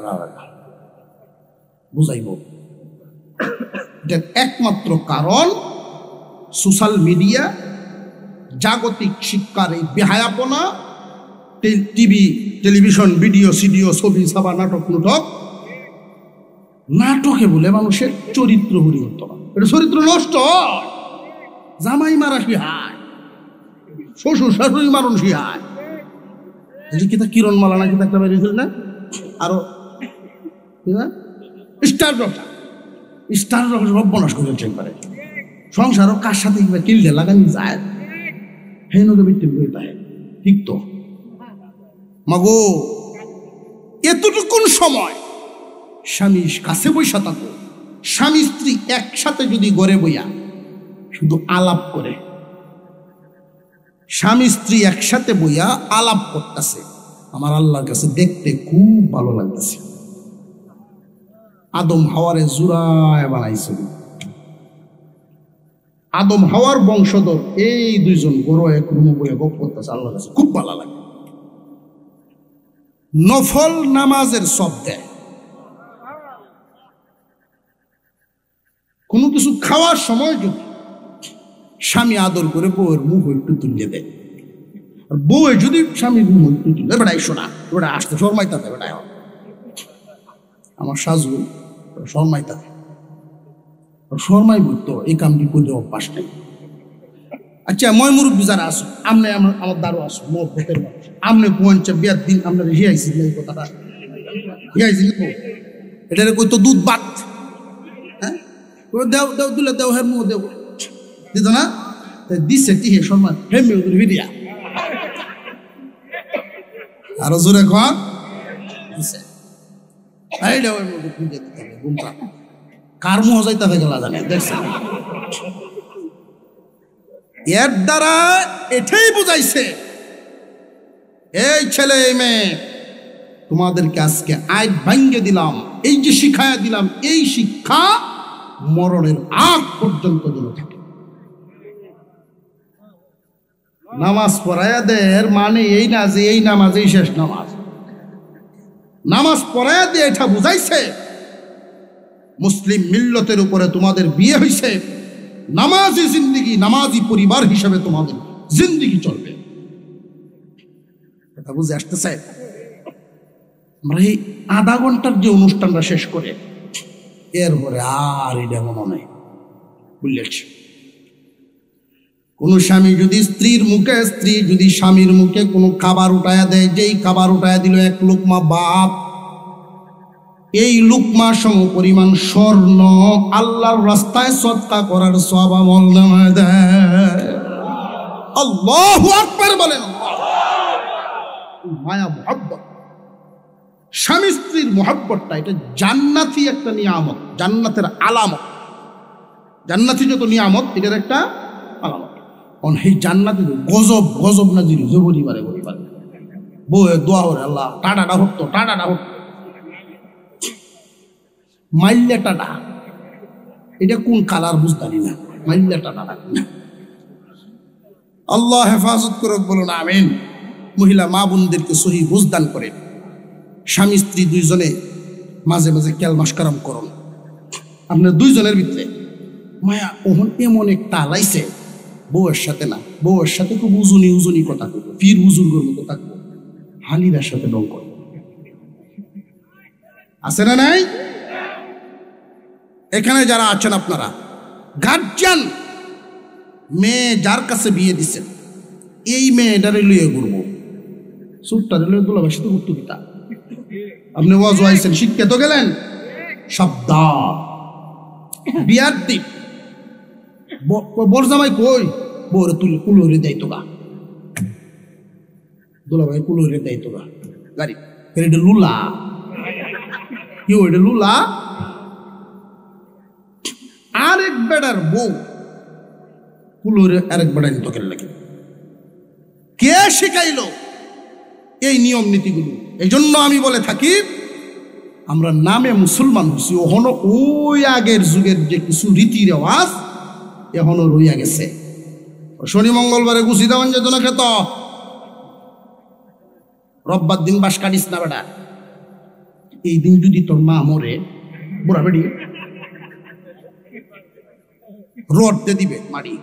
[SPEAKER 1] বুঝাইব। এটার একমাত্র কারণ সোশ্যাল মিডিয়া, জাগতিক শিক্ষার এই বেহায়াপনা, টিভি, টেলিভিশন, ভিডিও, সিডিও, ছবি, ছাপা, নাটক, নাটকে বলে মানুষের চরিত্র পরিবর্তন। এটা চরিত্র নষ্ট হয়। জামাই মারা শিহায়, শ্বশুর শাশুড়ি মারণ শিহায়। কিতা কিরণ মালা না কিতা একটা বেরিয়েছিল না, আরো স্টার সর্বনাশ করে পারে সংসার। কার সাথে কিনলে লাগানি যায়, হে নগে বিট্টিন বই তাই ঠিক তো। মাগো, এতটুকুন সময় স্বামী কাছে বৈশা থাকো, স্বামী স্ত্রী একসাথে যদি গড়ে বইয়া শুধু আলাপ করে, স্বামী স্ত্রী একসাথে বইয়া আলাপ করতেছে, আমার আল্লাহর কাছে দেখতে খুব ভালো লাগতেছে। আদম হাওয়ারে জুরায় বানাইছিল। আদম হাওয়ার বংশধর এই দুইজন বড় এক রুমে বইয়া গপ করতেছে, আল্লাহর কাছে খুব ভালো লাগে। নফল নামাজের সব দেয়, কোনো কিছু খাওয়ার সময় যদি স্বামী আদর করে বউয়ের মুখ একটু তুলে দেয়, আর বউ যদি স্বামীর মুখ একটু তুলে, বেড়াই শোনা বেড়া আসতে শর্মাইতে বেড়ায়, আমার সাজু শর্মাইতে শর্মাই বলতো এই কামটি করলে অভ্যাস নেই। আচ্ছা ময় মুরব্বী যারা আসো, আমনে আমার দ্বারও আসো, মতের মানুষ আমনে পঞ্চা বিয়ার দিন আপনার হিয়াইছিল এই কথাটা, হিয়াইছিল এটা কইতো দুধ বাত, হ্যাঁ দেও দেও দিলে দেও, হে মুখ দেব দিত না, দিছে টিহে সম্মান হে মেয়ে ভিডিয়া আরো জোরে কর দিছে, এইটা ওই মুখে খুঁজে দিতে হবে ঘুমটা কার মুহ যাইতে হয়ে গেল জানে দেখছেন। এর দ্বারা এটাই বুঝাইছে, এই ছেলে এই মেয়ে তোমাদেরকে আজকে আইন ভাঙ্গে দিলাম, এই যে শিখায়া দিলাম, এই শিক্ষা মরণের আগ পর্যন্ত যেন থাকে। নামাজ পড়ায়া দেয় মানে এই না যে এই নামাজেই শেষ নামাজ। নামাজ পড়ায়া দিয়ে এটা বুঝাইছে মুসলিম মিল্লতের উপরে তোমাদের বিয়ে হয়েছে, নামাজি জিন্দিগি, নামাজি পরিবার হিসেবে তোমাদের জিন্দিগি চলবে, এটা বুঝে আসতেছে। আমরা এই আধা ঘন্টার যে অনুষ্ঠানটা শেষ করে এরপরে আর এটা মনে নেই বুঝলেছি। কোন স্বামী যদি স্ত্রীর মুখে, স্ত্রী যদি স্বামীর মুখে কোনো খাবার উঠায়া দেয়, যেই খাবার উঠায়া দিল এক লোকমা বাপ, এই লুকমা সম পরিমাণ স্বর্ণ আল্লাহর রাস্তায় সদকা করার সওয়াব আমল নামায় দেয়। আল্লাহু আকবার বলেন। মায়া মুহাব্বত, স্বামী স্ত্রীর মুহাব্বতটা এটা জান্নাতি একটা নিয়ামত, জান্নাতের আলামত। জান্নাতি যত নিয়ামত এটার একটা আলামত। কারণ এই জান্নাতি গজব গজব না দিল যে বলিবারে বলিবারে বউ দোয়া করে আল্লাহ টাটাটা হতো, টাটাটা হতো মাইল্লা টাটা, এটা কোন কালার বুঝতারি না, মাইল্লা টাটা না। আল্লাহ হেফাজত করে বলুন আমিন। মহিলা মা বোনদেরকে সহি বুঝদান করেন। স্বামী স্ত্রী দুইজনে মাঝে মাঝে কেলমাসকারাম করুন। আপনার দুইজনের ভিতরে মায়া ওহন এমন একটা আলাইছে বউয়ের সাথে না, বউয়ের সাথে খুব উজুনি উজুনি কথা করবো, ফির হুজুর মতো থাকবো, হালিরার সাথে ডং করবো, আছে না নাই? এখানে যারা আছেন আপনারা গার্জিয়ান, মেয়ে যার কাছে বিয়ে দিচ্ছেন এই মেয়েটারে লইয়ে ঘুরবো, সুটটারে লইয়ে দুলাভাই সাথে ঘুরতে দিতা। আপনি ওয়াজ আইছেন, শিক্ষা তো গেলেন, সাবধান। বিয়ার দিন বরজামাই কই বউরে তুলে কুলোরে দেয় তো গা, দুলাভাই কুলোরে দেয় তো গা গাড়ি, এটা লুলা কি ওইটা লুলা। আরেক বেড়ার বউ কুলোরে আরেক বেড়া নিত কেন লাগে, কে শিখাইল এই নিয়ম নীতিগুলো? এই জন্য আমি বলে থাকি আমরা নামে মুসলমান হচ্ছি, ওহনো ওই আগের যুগের যে কিছু রীতি রেওয়াজ এখনো রইয়া গেছে। শনি মঙ্গলবারে গুছি দেওয়ান যেত না খেত, রব্বার দিন বাস কাটিস না বেটা। এই দিন যদি তোর মা মরে বুড়া বেড়ি রড দিয়ে দিবে মারি,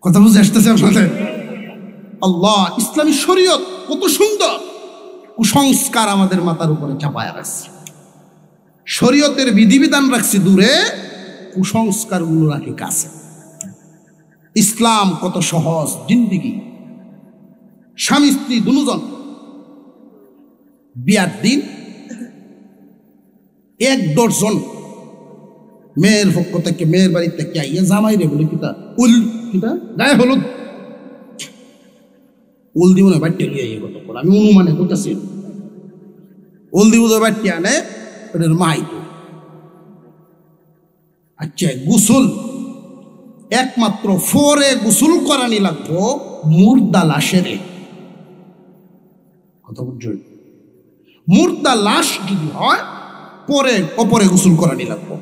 [SPEAKER 1] কথা বুঝে আসতেছে আপনাদের? আল্লাহ ইসলামী শরীয়ত কত সুন্দর, কুসংস্কার আমাদের মাথার উপরে চাপায় রাখছে। শরীয়তের বিধিবিধান রাখছি দূরে, কুসংস্কার গুলো রাখি কাছে। ইসলাম কত সহজ জিন্দিগি। স্বামী স্ত্রী দুজন বিয়ার দিন 1 ডজন মেয়ের পক্ষ থেকে, মেয়ের বাড়ির থেকে আইয়া জামাই রে বলে কিতা উল কিতা গায়ে হলুদ উল দিব না বাড়িতে লিয়ে কত করে আমি অনুমানে করতেছি, উল দিব তো বাড়িতে আনে ওটার মাই তো। আচ্ছা গোসল একমাত্র ফোরে গোসল করানি লাগবো মুর্দা লাশের কথা বুঝছো? মুর্দা লাশ যদি হয় পরে অপরে গোসল করানি লাগবো।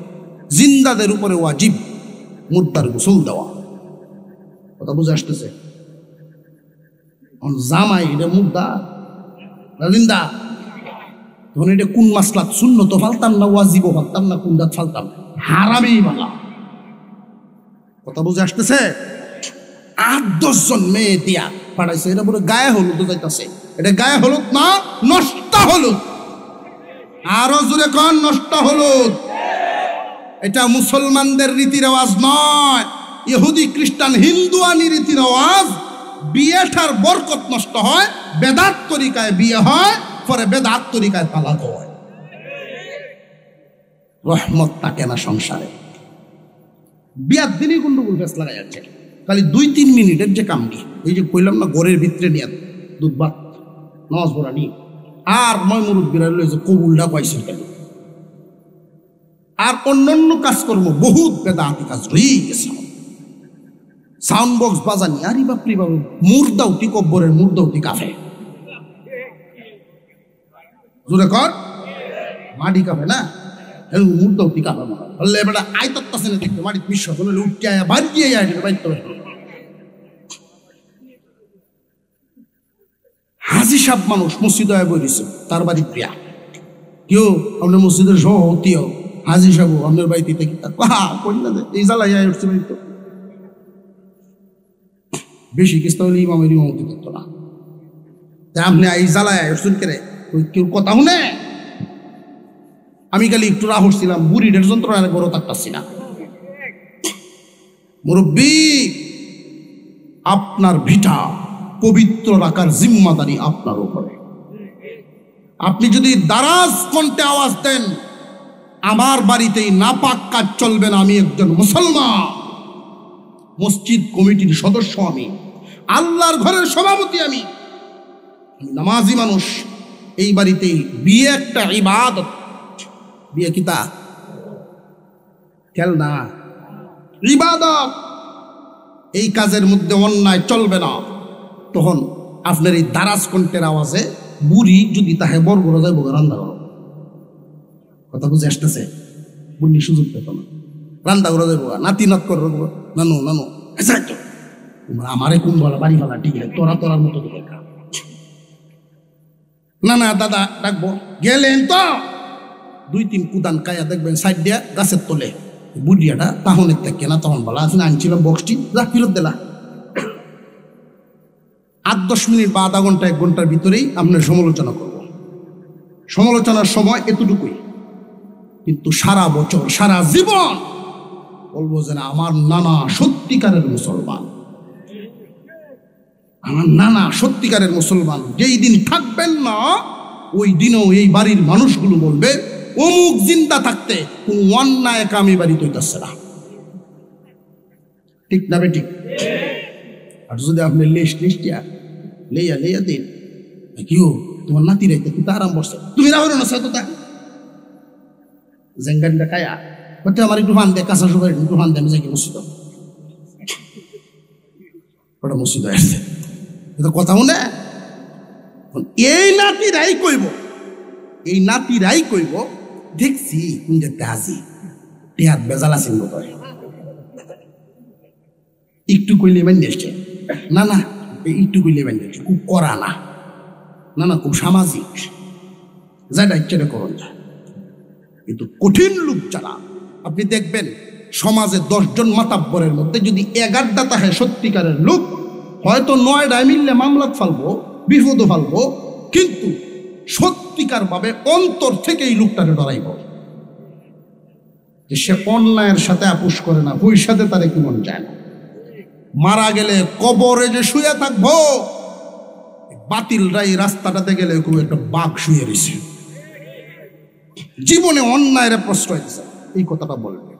[SPEAKER 1] জিন্দাদের উপরে ওয়াজিব মুর্দার গোসল দেওয়া। কথা বুঝে আসতেছে? জামাই এটা মুর্দা না জিন্দা, তখন এটা কোন মাসলাত শূন্য তো ফালতাম না, ওয়াজিবও ফালতাম না, কোন দাঁত ফালতাম, হারামেই বালা। কথা বুঝে আসতেছে? 8-10 জন মেয়ে দিয়া পাঠাইছে, এটা পুরো গায়ে হলুদ যাইতেছে। এটা গায়ে হলুদ না, নষ্ট হলুদ। আরো জোরে কন, নষ্ট হলুদ। এটা মুসলমানদের রীতি রেওয়াজ নয়, ইহুদি খ্রিস্টান হিন্দুয়ানি রীতি রেওয়াজ। বিয়েটার বরকত নষ্ট হয়, বেদাত তরিকায় বিয়ে হয়, পরে বেদাত তরিকায় তালাক হয়। রহমত থাকে না সংসারে। বিয়ার দিনই গন্ডগোল ফেস লাগাই যাচ্ছে, খালি 2-3 মিনিটের যে কামটি, এই যে কইলাম না ঘরের ভিতরে নিয়ে দুধ ভাত নামাজ পড়া নিয়ে, আর ময়মুরুদ্দিরা যে কবুলটা পাইছেন খালি, আর অন্যান্য কাজকর্ম বহুত বেদাতি কাজ রয়ে গেছে। সাউন্ড বক্স বাজানি, আরে বাপরি বাবু, মুর্দাউটি কব্বরের মুর্দাউটি কাফে, জোরে কর, মাটি কাফে না, মুর্দাউটি কাফে মনে বললে এবার আইতাছে না দেখতে, মাটি বিশ্বাস হলে উঠতে আয়া বাড়ি দিয়ে বাইতে। হাজি সাহেব মানুষ মসজিদ বইছে, তার বাড়ি প্রিয়া কেউ আপনার মসজিদের সহতীয় হাজি সাহেব আপনার বাড়িতে করি না, এই জ্বালাই উঠছে বাড়ি। তো বেশি কিস্তা হলে ইমামের ইমামতি করতো না, আপনি এই জ্বালায় উঠছেন কেরে, কেউ কথা শুনে। আমি খালি একটু রাহ ছিলাম, বুড়িদের যন্ত্রণা বড় থাকতাছি না। মুরব্বী, আপনার ভিটা পবিত্র রাখার জিম্মাদারি আপনার উপরে। আপনি যদি দারাজ কণ্ঠে আওয়াজ দেন, আমার বাড়িতেই নাপাক কাজ চলবে না, আমি একজন মুসলমান, মসজিদ কমিটির সদস্য, আমি আল্লাহর ঘরের সভাপতি, আমি নামাজি মানুষ, এই বাড়িতেই বিয়ে একটা ইবাদত। বিয়ে কিতা খেল না, ইবাদত। এই কাজের মধ্যে অন্যায় চলবে না। তখন আপনার এই দারাজ কণ্ঠের আওয়াজে বুড়ি যদি তাহে বড় করে যায় রান্না করো, কথা বুঝে আসতেছে, বুড়ি সুযোগ পেত না, রান্না করে যাবো, নাতি নাত করে নানু নানু আমারে কোন বলা বাড়ি ফেলা, ঠিক আছে তোরা তোরার মতো না না দাদা ডাকবো, গেলেন তো 2-3 কুদান কায়া দেখবেন সাইড দিয়া গাছের তোলে, বুড়িয়াটা তাহনের থেকে না, তখন বলা আছে আনছিলাম বক্সটি, যা ফিরত দিলা। 8-10 মিনিট বা আধা ঘন্টা 1 ঘন্টার ভিতরেই আপনার সমালোচনা করব। সমালোচনার সময় এতটুকুই, কিন্তু সারা বছর সারা জীবন বলবো যে না, আমার নানা সত্যিকারের মুসলমান, আমার নানা সত্যিকারের মুসলমান। যেই দিন থাকবেন না, ওই দিনও এই বাড়ির মানুষগুলো বলবে অমুক জিন্দা থাকতে কোন অন্যায় কামি বাড়ি তৈতাছে না, ঠিক না বেঠিক? আর যদি আপনি লিস্টিয়া লেয়া লেয়া দিন, কিও তোমার নাতি রাইতে কিন্তু আরাম বসছে, তুমি রাহো না সে তো তা জেঙ্গানটা কায়া বলতে আমার একটু ফান দে, কাঁচা সুপারি একটু ফান দে, আমি যাকে মসজিদ, ওটা মসজিদ আসছে, এটা কথা মনে। এই নাতিরাই কইব, এই নাতিরাই কইব, দেখছি কোন যে গাজি টেহাত বেজাল আছেন বোধহয়, একটু কইলে বান্ধে, না না একটু কইলে বান্ধে, খুব করা না, না না খুব সামাজিক, যাটা ইচ্ছেটা করুন যায়। কিন্তু কঠিন লোক যারা, আপনি দেখবেন সমাজে 10 জন মাতাব্বরের মধ্যে যদি 11টা তাহে সত্যিকারের লোক, হয়তো 9টায় মিললে মামলাত ফালবো, বিপদও ফালবো, কিন্তু সত্যিকার ভাবে অন্তর থেকে এই লোকটাকে ডরাইব যে সে অন্যায়ের সাথে আপোষ করে না, ওই সাথে তারে কি মন যায় না। মারা গেলে কবরে যে শুয়ে থাকবো, বাতিলরা এই রাস্তাটাতে গেলে খুব একটা বাঘ শুয়ে রয়েছে, জীবনে অন্যায়ের প্রশ্রয় দিচ্ছে, এই কথাটা বলবে।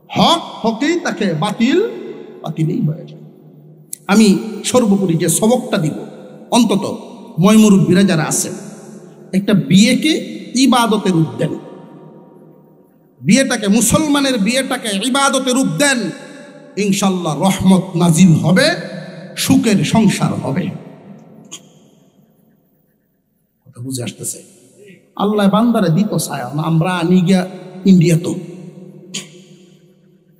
[SPEAKER 1] হক হকেই তাকে, বাতিল বাতিলেই হয়ে যায়। আমি সর্বোপরি যে সবকটা দিব, অন্তত ময়মুরব্বীরা যারা আছেন, একটা বিয়েকে ইবাদতের রূপ দেন, বিয়েটাকে, মুসলমানের বিয়েটাকে ইবাদতের রূপ দেন। ইনশাল্লাহ রহমত নাজিল হবে, সুখের সংসার হবে। কথা বুঝে আসতেছে? আল্লাহ বান্দারে দিত ছায়া, আমরা আনি গিয়া ইন্ডিয়া। তো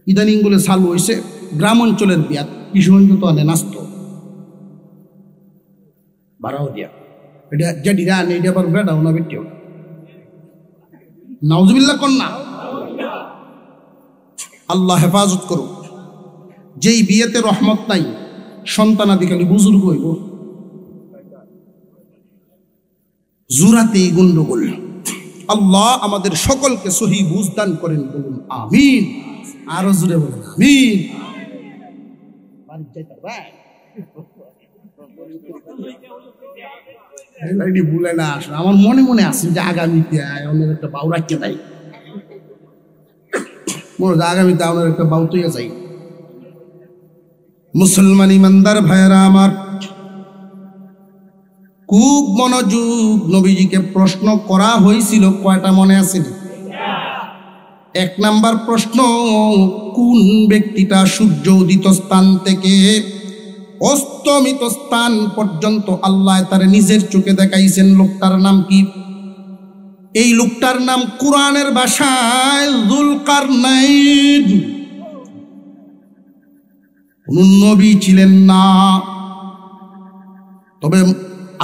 [SPEAKER 1] ইদানিং বলে চালু হয়েছে গ্রাম অঞ্চলের বিয়া, কিশোরগঞ্জ তো আনে নাচত বাড়াও দিয়া, এটা জাডিরা আনে, এটা আবার বেড়াও না বেটিও নাউজুবিল্লাহ কন্যা। আল্লাহ হেফাজত করুক। যেই বিয়েতে রহমত নাই, সন্তানাদি খালি বুজুর্গ হইব, জুরাতে গন্ডগোল। আল্লাহ আমাদের সকলকে সহি বুঝ দান করেন, বলুন আমিন। আরো জুড়ে বলেন আমিন। ভুলে না আসলে আমার মনে মনে আছে যে আগামীতে অনেক একটা বাউ রাখতে তাই মনে হয় আগামীতে আমার একটা বাউ তৈয়া চাই। মুসলমান ইমানদার ভাইয়েরা আমার, খুব মনোযোগ। নবীজিকে প্রশ্ন করা হয়েছিল কয়টা মনে আছে? 1 নাম্বার প্রশ্ন, কোন ব্যক্তিটা সূর্য উদিত স্থান থেকে অস্তমিত স্থান পর্যন্ত আল্লাহ তার নিজের চোখে দেখাইছেন, লোকটার নাম কি? এই লোকটার নাম কুরআনের ভাষায় যুলকারনাইন। কোন নবী ছিলেন না, তবে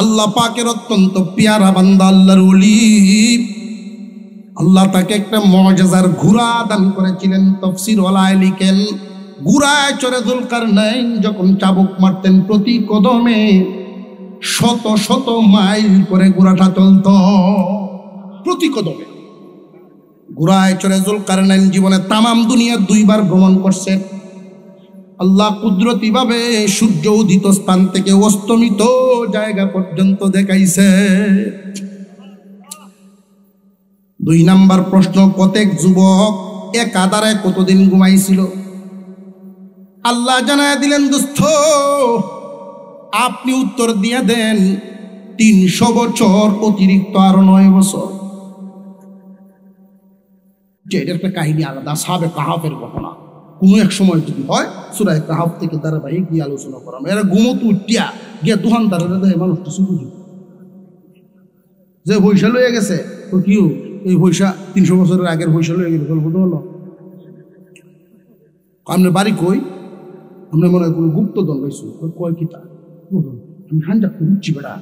[SPEAKER 1] আল্লাহ পাকের অত্যন্ত পেয়ারা বান্দা, আল্লাহর ওলি। আল্লাহ তাকে একটা মুআজিজার ঘোড়া দান করেছিলেন। তাফসীর ওয়ালায় লিখেন, ঘোড়ায় চড়ে যুলকারনাইন যখন চাবুক মারতেন, প্রতি কদমে শত শত মাইল করে ঘোড়াটা চলত, প্রতি কদমে। ঘোড়ায় চড়ে যুলকারনাইন জীবনে তামাম দুনিয়া 2 বার ভ্রমণ করছেন। আল্লাহ কুদরতি ভাবে সূর্য উদিত স্থান থেকে অস্তমিত জায়গা পর্যন্ত দেখাইছে। 2 নাম্বার প্রশ্ন, প্রত্যেক যুবক এক আধারে কতদিন ঘুমাইছিল? আল্লাহ জানায় দিলেন, দোস্ত আপনি উত্তর দিয়ে দেন 300 বছর অতিরিক্ত আরো 9 বছর। যে এটা একটা কাহিনী আলাদা, সাহাবে কাহাফের ঘটনা। কোনো এক সময় যদি হয় সূরা কাহাফ থেকে ধারাবাহিক গিয়ে আলোচনা করা, এরা ঘুমতো উঠিয়া গিয়া দোকানদারেরা দেয় মানুষটা শুধু যে পয়সা লইয়া গেছে, তো কি এই পয়সা 300 বছরের আগের পয়সা লইয়া গেল, গল্প তো হলো। আপনার বাড়ি কই? আমরা মনে হয় কোনো গুপ্তধন পাইছো, কয় কিতা আমি হান্ডা খুঁজছি বেড়া।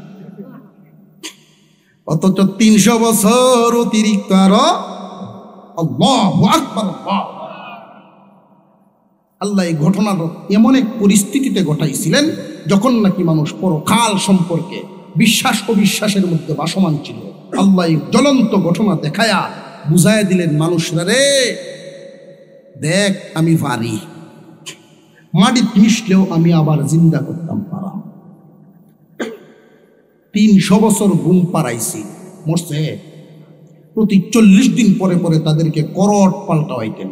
[SPEAKER 1] অথচ 300 বছর অতিরিক্ত আরো। আল্লাহু আকবার। আল্লাহ এই ঘটনাটা এমন এক পরিস্থিতিতে ঘটাইছিলেন যখন নাকি মানুষ পরকাল সম্পর্কে বিশ্বাস অবিশ্বাসের মধ্যে বাসমান ছিল। আল্লাহ এই জ্বলন্ত ঘটনা দেখায়া বুঝায় দিলেন মানুষরা, রে দেখ আমি পারি, মাটি মিশলেও আমি আবার জিন্দা করতাম পারা। 300 বছর ঘুম পাড়াইছি, মরছে। প্রতি 40 দিন পরে পরে তাদেরকে করট পাল্টা হইতেন,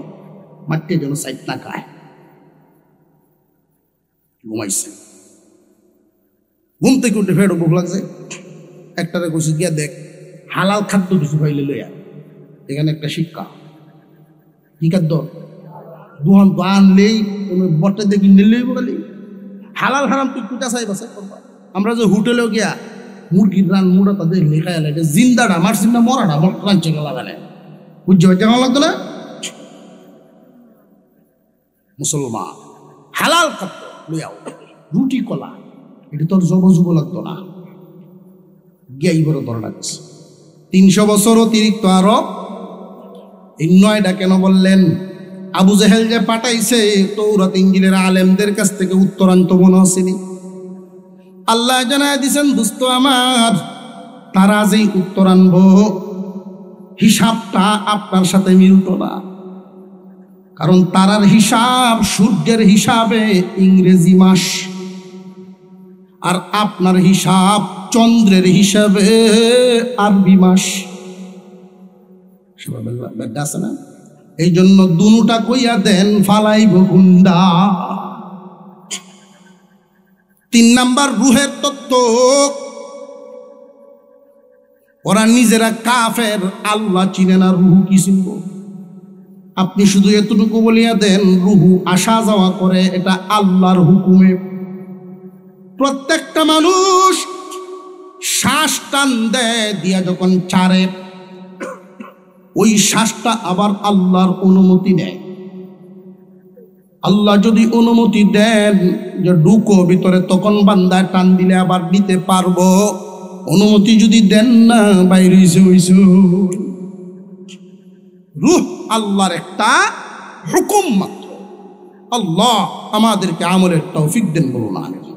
[SPEAKER 1] মাটিতে যেন সাইড না খায়। ঘুমাইছে, ঘুম থেকে উঠে ফেরো ভোক লাগছে, একটারে কইছি গিয়া দেখ হালাল খাদ্য কিছু পাইলে লইয়া। এখানে একটা শিক্ষা, কি খাদ্য? দুহান তো আনলেই বটে দেখি নিলেই বলি হালাল হারাম তুই কুটা চাই বাসে করবা। আমরা যে হোটেলেও গিয়া মুরগির রান মুড়া তাদের লেখা এলে এটা জিন্দাটা মারছিন না মরাটা মর রাঞ্চে গেলা গেলে বুঝছে কেমন লাগতো না? মুসলমান হালাল খাদ্য লইয়াও, রুটি কলা, এটা তোর জবজুব লাগতো না। গিয়াই বড় ধরে ডাকছে 300 বছর অতিরিক্ত আরো। এই 9টা কেন বললেন? আবু জেহেল যে পাঠাইছে তৌরাত ইনজিলের আলেমদের কাছ থেকে উত্তরান্ত মনে হসেনি। আল্লাহ জানায় দিছেন, দোস্ত আমার, তারা যেই উত্তর আনবো হিসাবটা আপনার সাথে মিলত না। কারণ তারার হিসাব সূর্যের হিসাবে ইংরেজি মাস, আর আপনার হিসাব চন্দ্রের হিসাবে আরবি মাস। আছে না? এই জন্য দুটা কইয়া দেন ফালাইব গুন্ডা। 3 নাম্বার রুহের তত্ত্ব, ওরা নিজেরা কাফের, আল্লাহ চিনে না, রুহু কি চিনব? আপনি শুধু এতটুকু বলিয়া দেন রুহু আসা যাওয়া করে, এটা আল্লাহর হুকুমে। প্রত্যেকটা মানুষ শ্বাস টান দেয় দিয়া যখন ছাড়ে, ওই শ্বাসটা আবার আল্লাহর অনুমতি নেয়। আল্লাহ যদি অনুমতি দেন যে ঢুকো ভিতরে, তখন বান্দা টান দিলে আবার নিতে পারবো। অনুমতি যদি দেন না, বাইরে হইছে। রূহ আল্লাহর একটা হুকুম মাত্র। আল্লাহ আমাদেরকে আমলের তৌফিক দেন, বলুন আমিন।